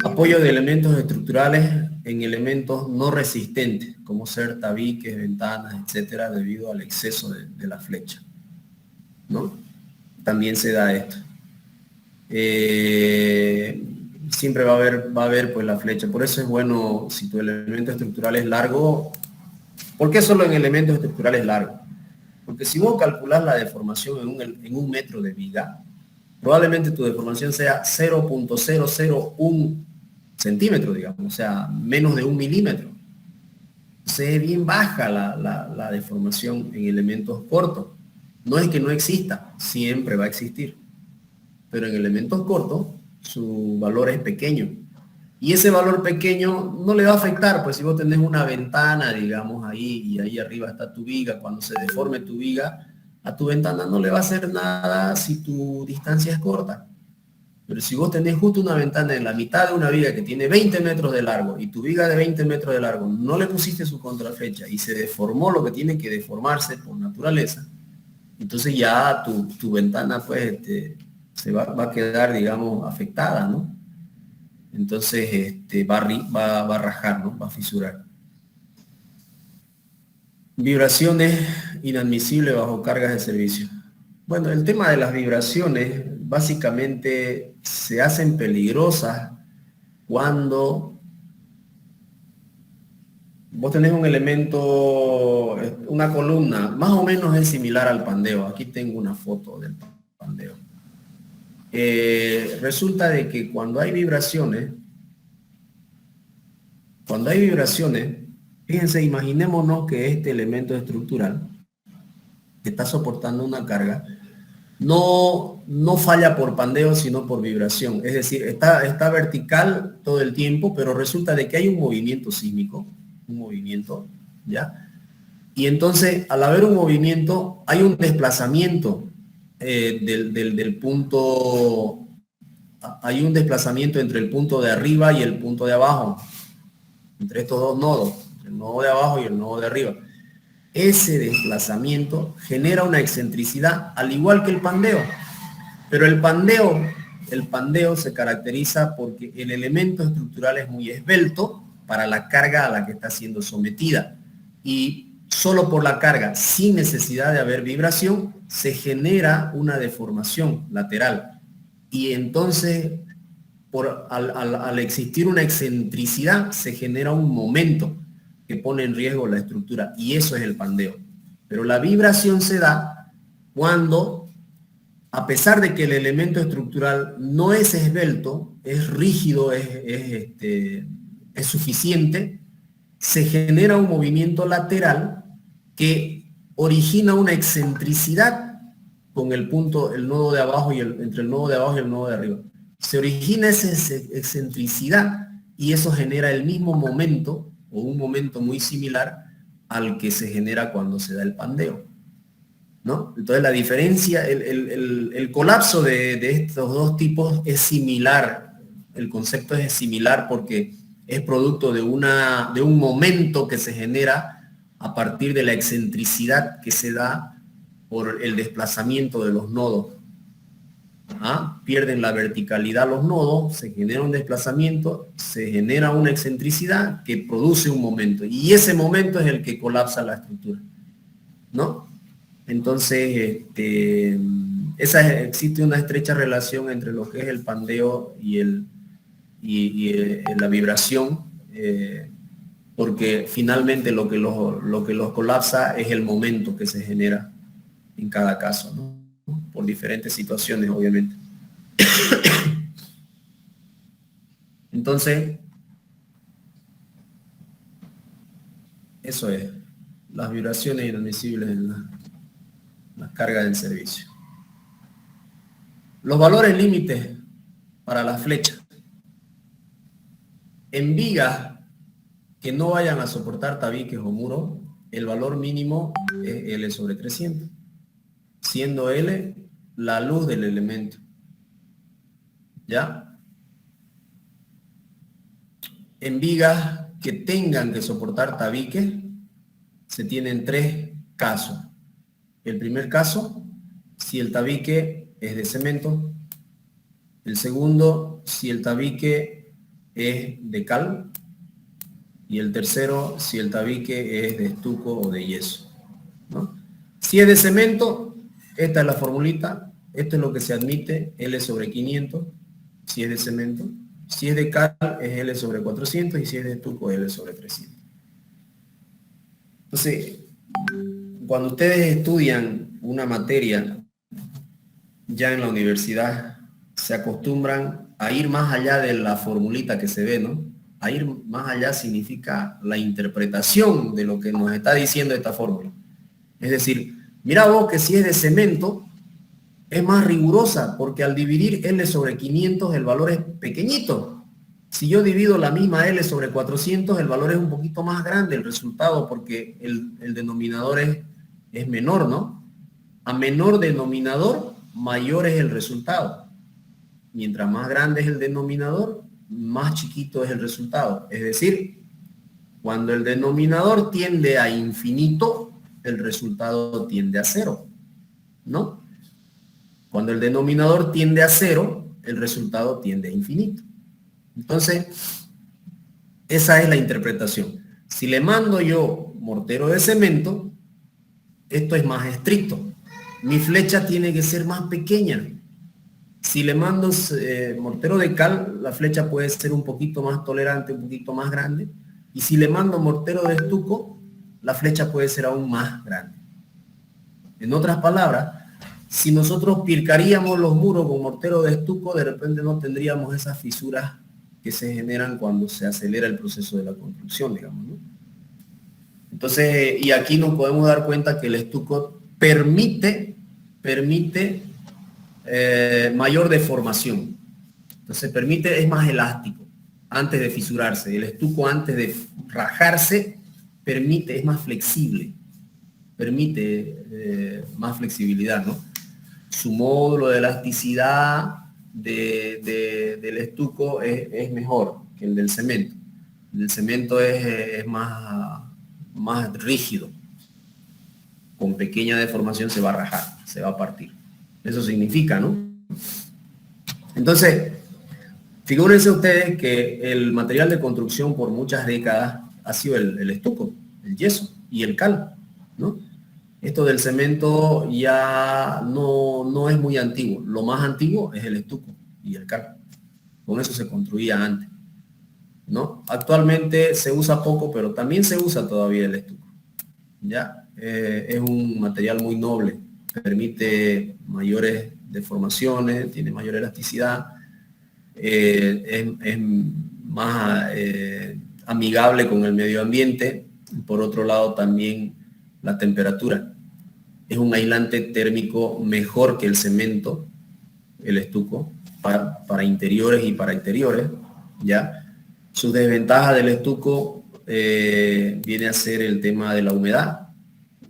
Apoyo de elementos estructurales en elementos no resistentes, como ser tabiques, ventanas, etcétera, debido al exceso de la flecha, ¿no? También se da esto. Siempre va a haber pues la flecha. Por eso es bueno, si tu elemento estructural es largo. ¿Por qué solo en elementos estructurales largos? Porque si vos calculás la deformación en un metro de viga, probablemente tu deformación sea 0.001 centímetro, digamos, o sea, menos de 1 milímetro. Entonces es bien baja la deformación en elementos cortos. No es que no exista, siempre va a existir. Pero en elementos cortos, su valor es pequeño. Y ese valor pequeño no le va a afectar, pues si vos tenés una ventana, digamos, ahí, y ahí arriba está tu viga, cuando se deforme tu viga, a tu ventana no le va a hacer nada si tu distancia es corta. Pero si vos tenés justo una ventana en la mitad de una viga que tiene 20 metros de largo y tu viga de 20 metros de largo no le pusiste su contraflecha y se deformó lo que tiene que deformarse por naturaleza, entonces ya tu ventana pues se va a quedar, digamos, afectada, ¿no? Entonces va a rajar, ¿no? Va a fisurar. Vibraciones inadmisibles bajo cargas de servicio. Bueno, el tema de las vibraciones básicamente se hacen peligrosas cuando vos tenés un elemento, una columna, más o menos es similar al pandeo. Aquí tengo una foto del pandeo. Resulta de que cuando hay vibraciones, fíjense, imaginémonos que este elemento estructural que está soportando una carga, no falla por pandeo, sino por vibración. Es decir, está vertical todo el tiempo, pero resulta de que hay un movimiento sísmico, ¿ya? Y entonces, al haber un movimiento, hay un desplazamiento del punto, hay un desplazamiento entre el punto de arriba y el punto de abajo, entre estos dos nodos, el nodo de abajo y el nodo de arriba. Ese desplazamiento genera una excentricidad, al igual que el pandeo. Pero el pandeo se caracteriza porque el elemento estructural es muy esbelto para la carga a la que está siendo sometida. Y solo por la carga, sin necesidad de haber vibración, se genera una deformación lateral. Y entonces, al existir una excentricidad, se genera un momento que pone en riesgo la estructura, y eso es el pandeo. Pero la vibración se da cuando, a pesar de que el elemento estructural no es esbelto, es rígido, es suficiente, se genera un movimiento lateral que origina una excentricidad con el punto, el nodo de abajo y entre el nodo de abajo y el nodo de arriba. Se origina esa excentricidad y eso genera el mismo momento, o un momento muy similar al que se genera cuando se da el pandeo, ¿no? Entonces la diferencia, el colapso de estos dos tipos es similar, el concepto es similar porque es producto de un momento que se genera a partir de la excentricidad que se da por el desplazamiento de los nodos. Pierden la verticalidad los nodos, se genera un desplazamiento, se genera una excentricidad que produce un momento, y ese momento es el que colapsa la estructura, ¿no? Entonces, existe una estrecha relación entre lo que es el pandeo y la vibración, porque finalmente lo que los colapsa es el momento que se genera en cada caso, ¿no? Por diferentes situaciones, obviamente. Entonces, eso es, las vibraciones inadmisibles en la carga del servicio. Los valores límites para las flechas. En vigas que no vayan a soportar tabiques o muros, el valor mínimo es L sobre 300, siendo L la luz del elemento. ¿Ya? En vigas que tengan que soportar tabiques, se tienen tres casos. El primer caso, si el tabique es de cemento. El segundo, si el tabique es de cal. Y el tercero, si el tabique es de estuco o de yeso, ¿no? Si es de cemento, esta es la formulita, esto es lo que se admite, L sobre 500, si es de cemento. Si es de cal, es L sobre 400, y si es de estuco, L sobre 300. Entonces, cuando ustedes estudian una materia ya en la universidad, se acostumbran a ir más allá de la formulita que se ve, ¿no? A ir más allá significa la interpretación de lo que nos está diciendo esta fórmula. Es decir, mira vos que si es de cemento, es más rigurosa, porque al dividir L sobre 500 el valor es pequeñito. Si yo divido la misma L sobre 400, el valor es un poquito más grande, el resultado, porque el denominador es menor, ¿no? A menor denominador, mayor es el resultado. Mientras más grande es el denominador, más chiquito es el resultado. Es decir, cuando el denominador tiende a infinito, el resultado tiende a cero, ¿no? Cuando el denominador tiende a cero, el resultado tiende a infinito. Entonces, esa es la interpretación. Si le mando yo mortero de cemento, esto es más estricto. Mi flecha tiene que ser más pequeña. Si le mando mortero de cal, la flecha puede ser un poquito más tolerante, un poquito más grande. Y si le mando mortero de estuco, la flecha puede ser aún más grande. En otras palabras, si nosotros pilcaríamos los muros con mortero de estuco, de repente no tendríamos esas fisuras que se generan cuando se acelera el proceso de la construcción, digamos, ¿no? Entonces, y aquí nos podemos dar cuenta que el estuco permite mayor deformación. Entonces es más elástico antes de fisurarse. El estuco antes de rajarse es más flexible, permite más flexibilidad, ¿no? Su módulo de elasticidad del estuco es mejor que el del cemento. El del cemento es más rígido. Con pequeña deformación se va a rajar, se va a partir. Eso significa, ¿no? Entonces, figúrense ustedes que el material de construcción por muchas décadas ha sido el estuco, el yeso y el cal, ¿no? Esto del cemento ya no es muy antiguo. Lo más antiguo es el estuco y el cal. Con eso se construía antes, ¿no? Actualmente se usa poco, pero también se usa todavía el estuco. ¿Ya? Es un material muy noble, permite mayores deformaciones, tiene mayor elasticidad, es más amigable con el medio ambiente. Por otro lado, también la temperatura. Es un aislante térmico mejor que el cemento, el estuco, para interiores y para exteriores, ¿ya? Su desventaja del estuco viene a ser el tema de la humedad.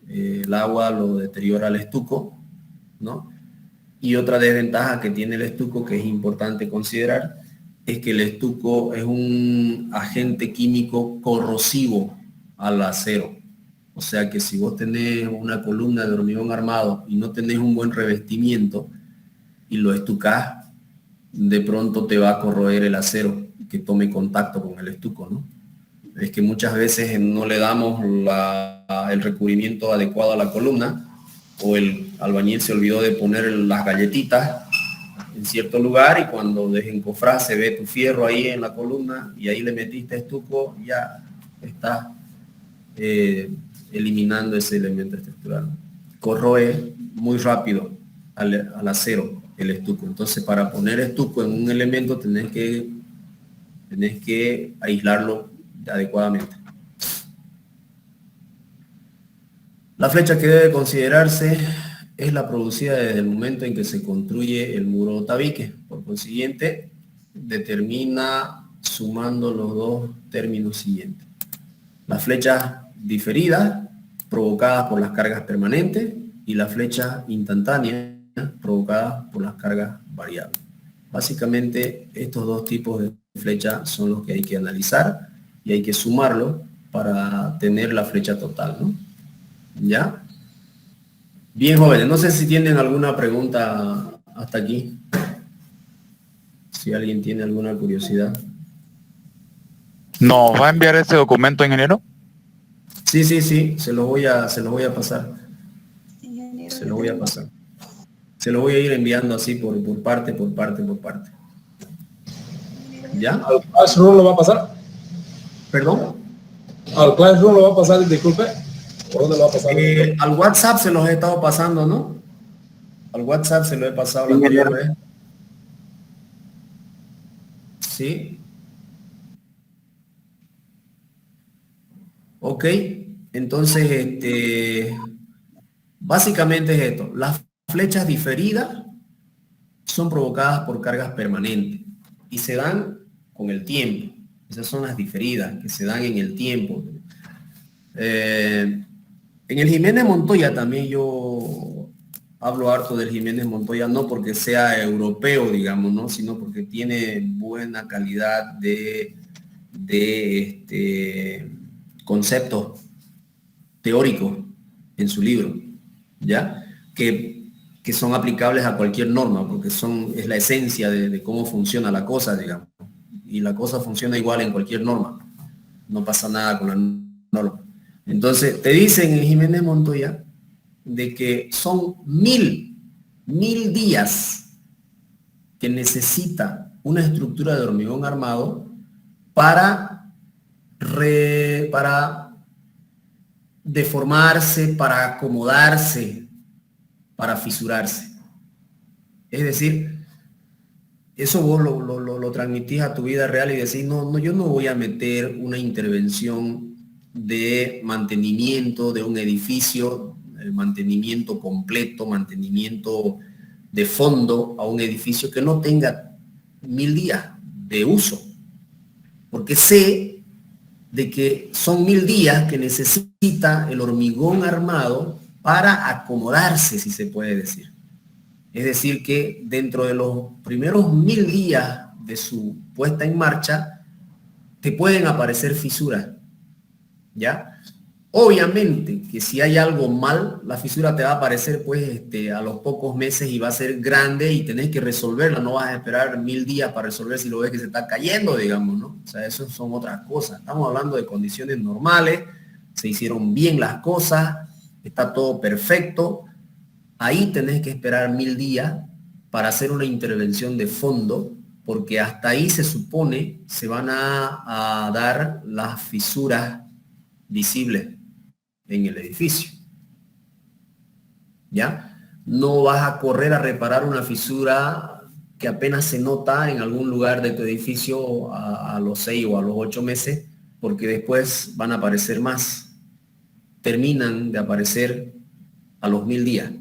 El agua lo deteriora el estuco, ¿no? Y otra desventaja que tiene el estuco, que es importante considerar, es que el estuco es un agente químico corrosivo al acero. O sea que si vos tenés una columna de hormigón armado y no tenés un buen revestimiento y lo estucás, de pronto te va a corroer el acero que tome contacto con el estuco, ¿no? Es que muchas veces no le damos el recubrimiento adecuado a la columna, o el albañil se olvidó de poner las galletitas en cierto lugar, y cuando desencofrás se ve tu fierro ahí en la columna y ahí le metiste estuco, ya está eliminando ese elemento estructural. Corroe muy rápido al acero el estuco. Entonces, para poner estuco en un elemento tenés que aislarlo adecuadamente. La flecha que debe considerarse es la producida desde el momento en que se construye el muro o tabique. Por consiguiente, determina sumando los dos términos siguientes. Las flechas diferidas provocadas por las cargas permanentes y las flechas instantáneas provocadas por las cargas variables. Básicamente, estos dos tipos de flechas son los que hay que analizar y hay que sumarlo para tener la flecha total, ¿no? ¿Ya? Bien, jóvenes, no sé si tienen alguna pregunta hasta aquí. Si alguien tiene alguna curiosidad. ¿Nos va a enviar ese documento, ingeniero? Sí, se lo voy a pasar. Se lo voy a pasar. Se lo voy a ir enviando así por parte. ¿Ya? ¿Al Classroom lo va a pasar? ¿Perdón? ¿Al Classroom lo va a pasar, disculpe? ¿Por dónde lo va a pasar? Al WhatsApp se los he estado pasando, ¿no? Al WhatsApp se lo he pasado la anterior vez. Sí. Ok, entonces, básicamente es esto. Las flechas diferidas son provocadas por cargas permanentes y se dan con el tiempo. Esas son las diferidas que se dan en el tiempo. En el Jiménez Montoya también yo hablo harto del Jiménez Montoya, no porque sea europeo, digamos, ¿no? Sino porque tiene buena calidad de conceptos teóricos en su libro, ¿ya? Que son aplicables a cualquier norma, porque es la esencia de cómo funciona la cosa, digamos. Y la cosa funciona igual en cualquier norma. No pasa nada con la norma. Entonces, te dicen en Jiménez Montoya de que son 1000 días que necesita una estructura de hormigón armado para para deformarse, para acomodarse, para fisurarse. Es decir, eso vos lo transmitís a tu vida real y decís, no, yo no voy a meter una intervención de mantenimiento de un edificio, mantenimiento completo, mantenimiento de fondo a un edificio que no tenga 1000 días de uso. Porque sé de que son 1000 días que necesita el hormigón armado para acomodarse, si se puede decir. Es decir, que dentro de los primeros 1000 días de su puesta en marcha, te pueden aparecer fisuras, ¿ya? Obviamente que si hay algo mal, la fisura te va a aparecer pues a los pocos meses y va a ser grande y tenés que resolverla. No vas a esperar 1000 días para resolver si lo ves que se está cayendo, digamos, ¿no? O sea, eso son otras cosas. Estamos hablando de condiciones normales, se hicieron bien las cosas, está todo perfecto. Ahí tenés que esperar 1000 días para hacer una intervención de fondo, porque hasta ahí se supone se van a dar las fisuras visibles en el edificio. ¿Ya? No vas a correr a reparar una fisura que apenas se nota en algún lugar de tu edificio a los 6 o a los 8 meses, porque después van a aparecer más. Terminan de aparecer a los 1000 días.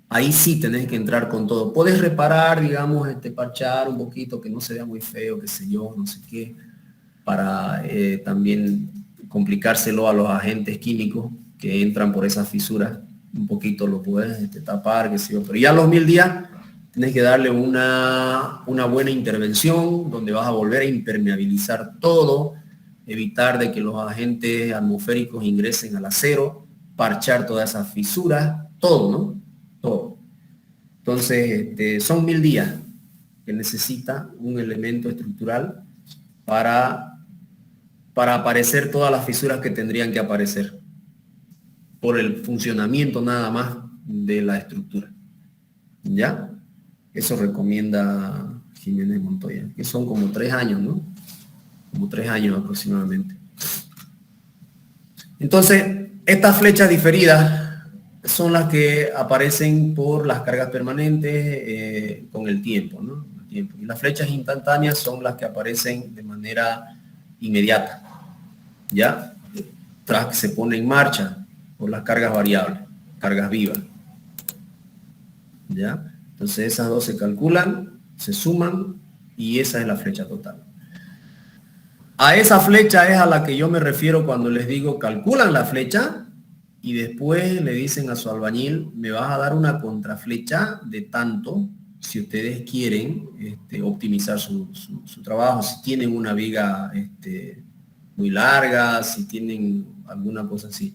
Ahí sí tenés que entrar con todo. Puedes reparar, digamos, parchar un poquito, que no se vea muy feo, qué sé yo, no sé qué, para también complicárselo a los agentes químicos que entran por esas fisuras. Un poquito lo puedes tapar, qué sé yo. Pero ya a los 1000 días tenés que darle una buena intervención, donde vas a volver a impermeabilizar todo, evitar de que los agentes atmosféricos ingresen al acero, parchar todas esas fisuras, todo, ¿no? Todo. Entonces, son 1000 días que necesita un elemento estructural para aparecer todas las fisuras que tendrían que aparecer por el funcionamiento nada más de la estructura. ¿Ya? Eso recomienda Jiménez Montoya, que son como 3 años, ¿no? Como 3 años aproximadamente. Entonces, estas flechas diferidas son las que aparecen por las cargas permanentes con el tiempo, ¿no? Y las flechas instantáneas son las que aparecen de manera inmediata, ¿ya? Tras que se pone en marcha por las cargas variables, cargas vivas, ¿ya? Entonces esas dos se calculan, se suman y esa es la flecha total. A esa flecha es a la que yo me refiero cuando les digo calculan la flecha y después le dicen a su albañil, me vas a dar una contraflecha de tanto si ustedes quieren optimizar su trabajo, si tienen una viga muy larga, si tienen alguna cosa así,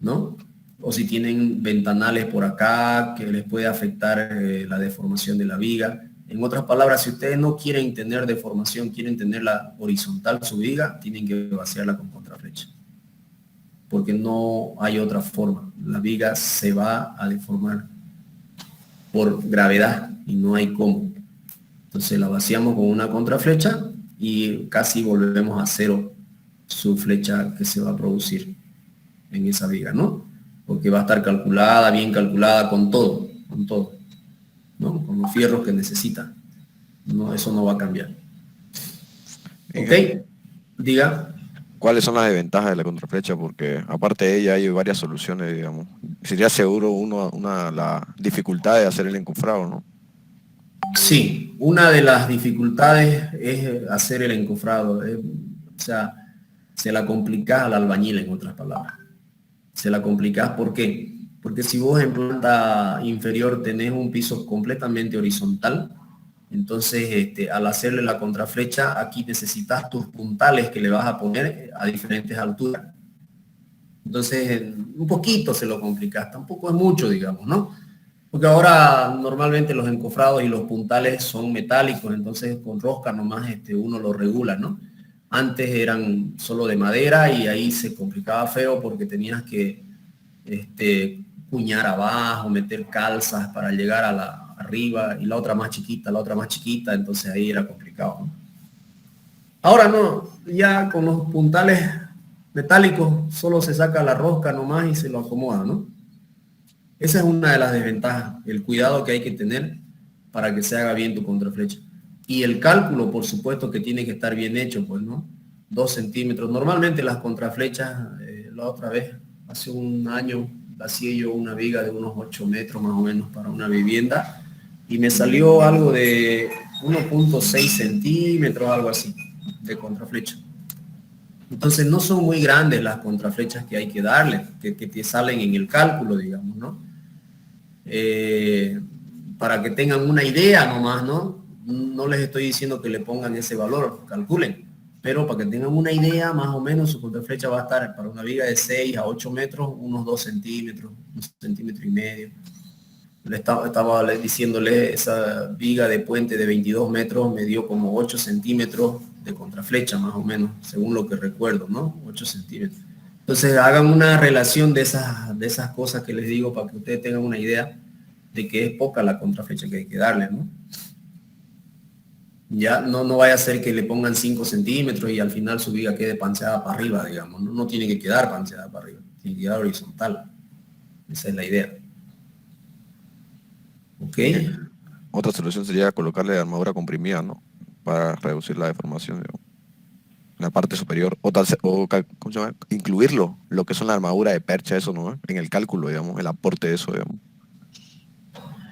¿no? O si tienen ventanales por acá que les puede afectar la deformación de la viga. En otras palabras, si ustedes no quieren tener deformación, quieren tenerla horizontal su viga, tienen que vaciarla con contraflecha. Porque no hay otra forma. La viga se va a deformar por gravedad y no hay cómo. Entonces la vaciamos con una contraflecha y casi volvemos a cero su flecha que se va a producir en esa viga, ¿no? Porque va a estar calculada, bien calculada con todo, ¿no? Con los fierros que necesita. No, eso no va a cambiar. ¿Ok? Diga. ¿Cuáles son las desventajas de la contraflecha? Porque aparte de ella hay varias soluciones, digamos. Sería seguro la dificultad de hacer el encofrado, ¿no? Sí, una de las dificultades es hacer el encofrado. O sea, se la complicás al albañil, en otras palabras. Se la complicás, ¿por qué? Porque si vos en planta inferior tenés un piso completamente horizontal, entonces al hacerle la contraflecha, aquí necesitas tus puntales que le vas a poner a diferentes alturas. Entonces, un poquito se lo complicás, tampoco es mucho, digamos, ¿no? Porque ahora normalmente los encofrados y los puntales son metálicos, entonces con rosca nomás uno lo regula, ¿no? Antes eran solo de madera y ahí se complicaba feo porque tenías que cuñar abajo, meter calzas para llegar a la arriba y la otra más chiquita, entonces ahí era complicado, ¿no? Ahora no, ya con los puntales metálicos solo se saca la rosca nomás y se lo acomoda, ¿no? Esa es una de las desventajas, el cuidado que hay que tener para que se haga bien tu contraflecha. Y el cálculo, por supuesto, que tiene que estar bien hecho, pues, ¿no? 2 centímetros. Normalmente las contraflechas, la otra vez, hace un año, hacía yo una viga de unos 8 metros más o menos para una vivienda y me salió algo de 1.6 centímetros, algo así, de contraflecha. Entonces no son muy grandes las contraflechas que hay que darle, que te salen en el cálculo, digamos, ¿no? Para que tengan una idea nomás, ¿no? No les estoy diciendo que le pongan ese valor, calculen, pero para que tengan una idea, más o menos su contraflecha va a estar para una viga de 6 a 8 metros, unos 2 centímetros, 1,5 centímetros. Estaba diciéndole, esa viga de puente de 22 metros me dio como 8 centímetros de contraflecha, más o menos, según lo que recuerdo, ¿no? 8 centímetros. Entonces hagan una relación de esas cosas que les digo para que ustedes tengan una idea de que es poca la contraflecha que hay que darle, ¿no? Ya no vaya a ser que le pongan 5 centímetros y al final su viga quede panceada para arriba, digamos, ¿no? No tiene que quedar panceada para arriba, tiene que quedar horizontal. Esa es la idea. ¿Ok? Otra solución sería colocarle armadura comprimida, ¿no? Para reducir la deformación, digamos, en la parte superior. ¿Cómo se llama? Incluirlo, lo que son la armadura de percha, eso, ¿no? En el cálculo, digamos, el aporte de eso, digamos.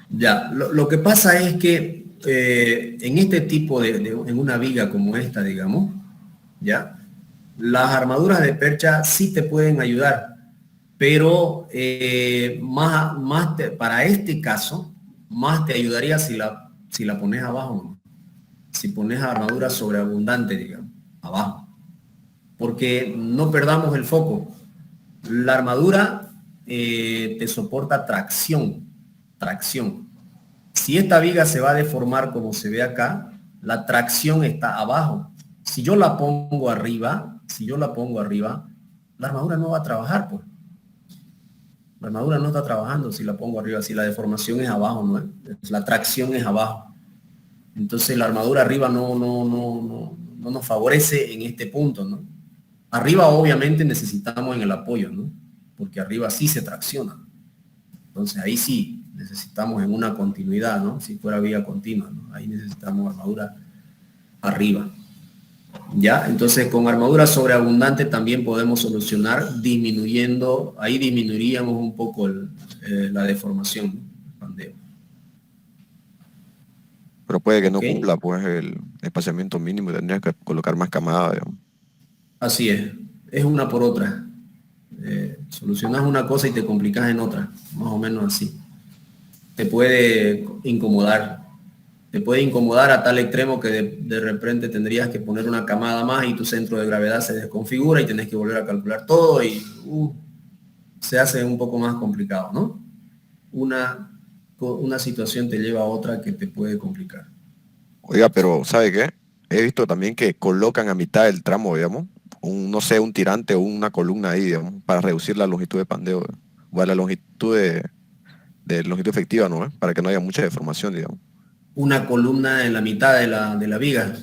Ya, lo que pasa es que en este tipo en una viga como esta, digamos, ya, las armaduras de percha sí te pueden ayudar, pero para este caso, más te ayudaría si la pones abajo, ¿no? Si pones armadura sobreabundante, digamos, abajo. Porque no perdamos el foco. La armadura te soporta tracción. Si esta viga se va a deformar como se ve acá, la tracción está abajo. Si yo la pongo arriba, la armadura no va a trabajar, pues. La armadura no está trabajando si la pongo arriba, si la deformación es abajo, ¿no? La tracción es abajo. Entonces la armadura arriba no nos favorece en este punto, ¿no? Arriba obviamente necesitamos en el apoyo, ¿no? Porque arriba sí se tracciona. Entonces ahí sí necesitamos en una continuidad, ¿no? Si fuera vía continua, ¿no? Ahí necesitamos armadura arriba. ¿Ya? Entonces con armadura sobreabundante también podemos solucionar disminuyendo, ahí disminuiríamos un poco la deformación, ¿no? El pandeo. Pero puede que no ¿Ok? cumpla, pues, el espaciamiento mínimo y tendrías que colocar más camada, digamos. Así es una por otra. Solucionas una cosa y te complicas en otra, más o menos así. Te puede incomodar a tal extremo que de repente tendrías que poner una camada más y tu centro de gravedad se desconfigura y tenés que volver a calcular todo y se hace un poco más complicado, ¿no? Una situación te lleva a otra que te puede complicar. Oiga, pero ¿sabe qué? He visto también que colocan a mitad del tramo, digamos, no sé, un tirante o una columna ahí, digamos, para reducir la longitud de pandeo, o la longitud de longitud efectiva, ¿no? Para que no haya mucha deformación, digamos. Una columna en la mitad de la viga.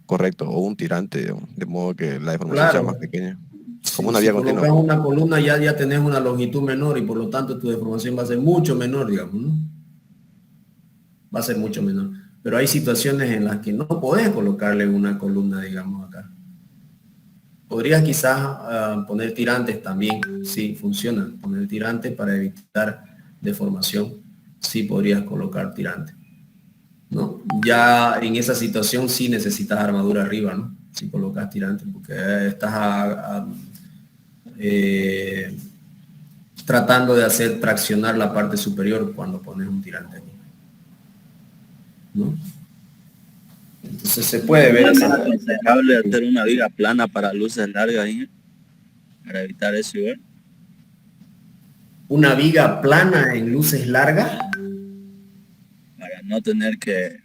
Correcto, o un tirante, digamos, de modo que la deformación sea más Claro, pequeña. Como una si vía continua, colocas pues. una columna ya tenés una longitud menor y por lo tanto tu deformación va a ser mucho menor, digamos, ¿no? Va a ser mucho menor. Pero hay situaciones en las que no podés colocarle una columna, digamos, acá. Podrías quizás poner tirantes también, sí, funciona. Poner tirantes para evitar deformación, sí podrías colocar tirantes, ¿no? Ya en esa situación sí necesitas armadura arriba, ¿no? Si colocas tirantes, porque estás tratando de hacer traccionar la parte superior cuando pones un tirante aquí, ¿no? Entonces se puede ver Es esa. aconsejable hacer una viga plana para luces largas, Inge, para evitar eso igual. Una viga plana en luces largas. Para no tener que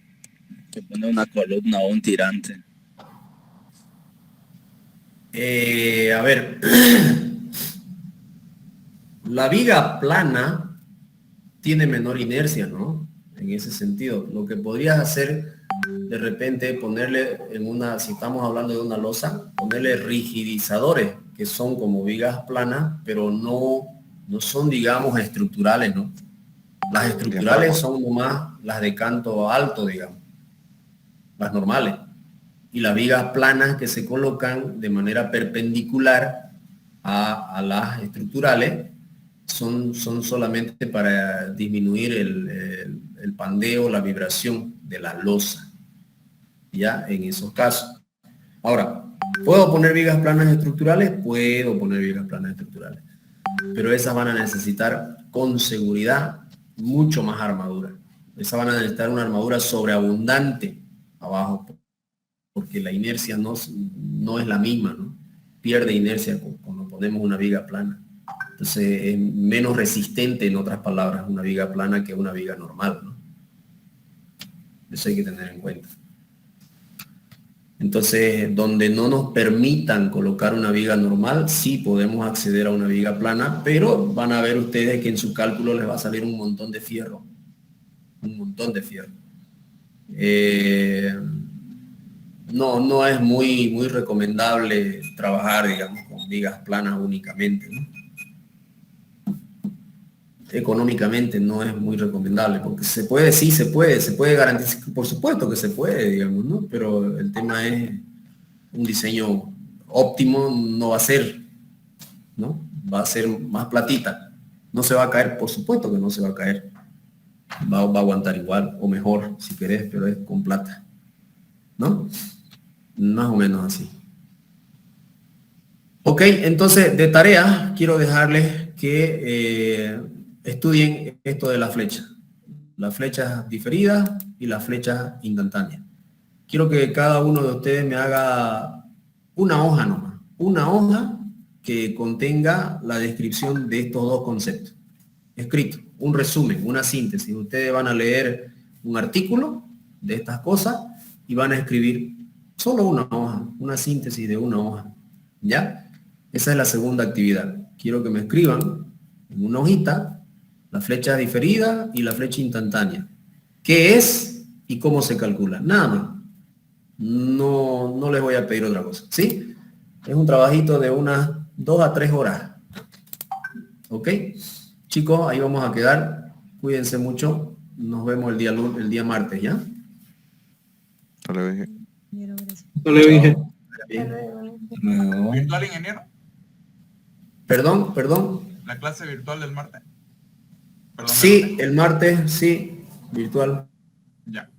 poner una columna o un tirante. A ver, la viga plana tiene menor inercia, ¿no? En ese sentido, lo que podrías hacer de repente ponerle si estamos hablando de una losa, ponerle rigidizadores, que son como vigas planas, pero no son, digamos, estructurales, ¿no? Las estructurales son nomás las de canto alto, digamos, las normales. Y las vigas planas que se colocan de manera perpendicular a las estructurales son solamente para disminuir el pandeo, la vibración de la losa, ya en esos casos. Ahora, ¿puedo poner vigas planas estructurales? Puedo poner vigas planas estructurales, pero esas van a necesitar con seguridad mucho más armadura. Esas van a necesitar una armadura sobreabundante abajo, porque la inercia no es la misma, ¿no? Pierde inercia cuando ponemos una viga plana. Entonces es menos resistente, en otras palabras, una viga plana que una viga normal, ¿no? Eso hay que tener en cuenta. Entonces, donde no nos permitan colocar una viga normal, sí podemos acceder a una viga plana, pero van a ver ustedes que en su cálculo les va a salir un montón de fierro. Un montón de fierro. No es muy recomendable trabajar, digamos, con vigas planas únicamente, ¿no? Económicamente no es muy recomendable, porque se puede garantizar, por supuesto que se puede, digamos, ¿no? Pero el tema es un diseño óptimo, no va a ser, ¿no? Va a ser más platita. No se va a caer, por supuesto que no se va a caer. Va a aguantar igual, o mejor, si querés, pero es con plata, ¿no? Más o menos así. Ok, entonces de tarea quiero dejarles que estudien esto de la flecha. Las flechas diferidas y las flechas instantáneas. Quiero que cada uno de ustedes me haga una hoja nomás. Una hoja que contenga la descripción de estos dos conceptos. Escrito, un resumen, una síntesis. Ustedes van a leer un artículo de estas cosas y van a escribir solo una hoja, una síntesis de una hoja. ¿Ya? Esa es la segunda actividad. Quiero que me escriban en una hojita la flecha diferida y la flecha instantánea. ¿Qué es y cómo se calcula? Nada más. No les voy a pedir otra cosa. ¿Sí? Es un trabajito de unas 2 a 3 horas. ¿Ok? Chicos, ahí vamos a quedar. Cuídense mucho. Nos vemos el día martes, ¿ya? Hasta luego, Inge. No le dije. Bien. ¿Virtual, ingeniero? Perdón. ¿La clase virtual del martes? Perdón, Sí, el martes, sí, virtual. Ya.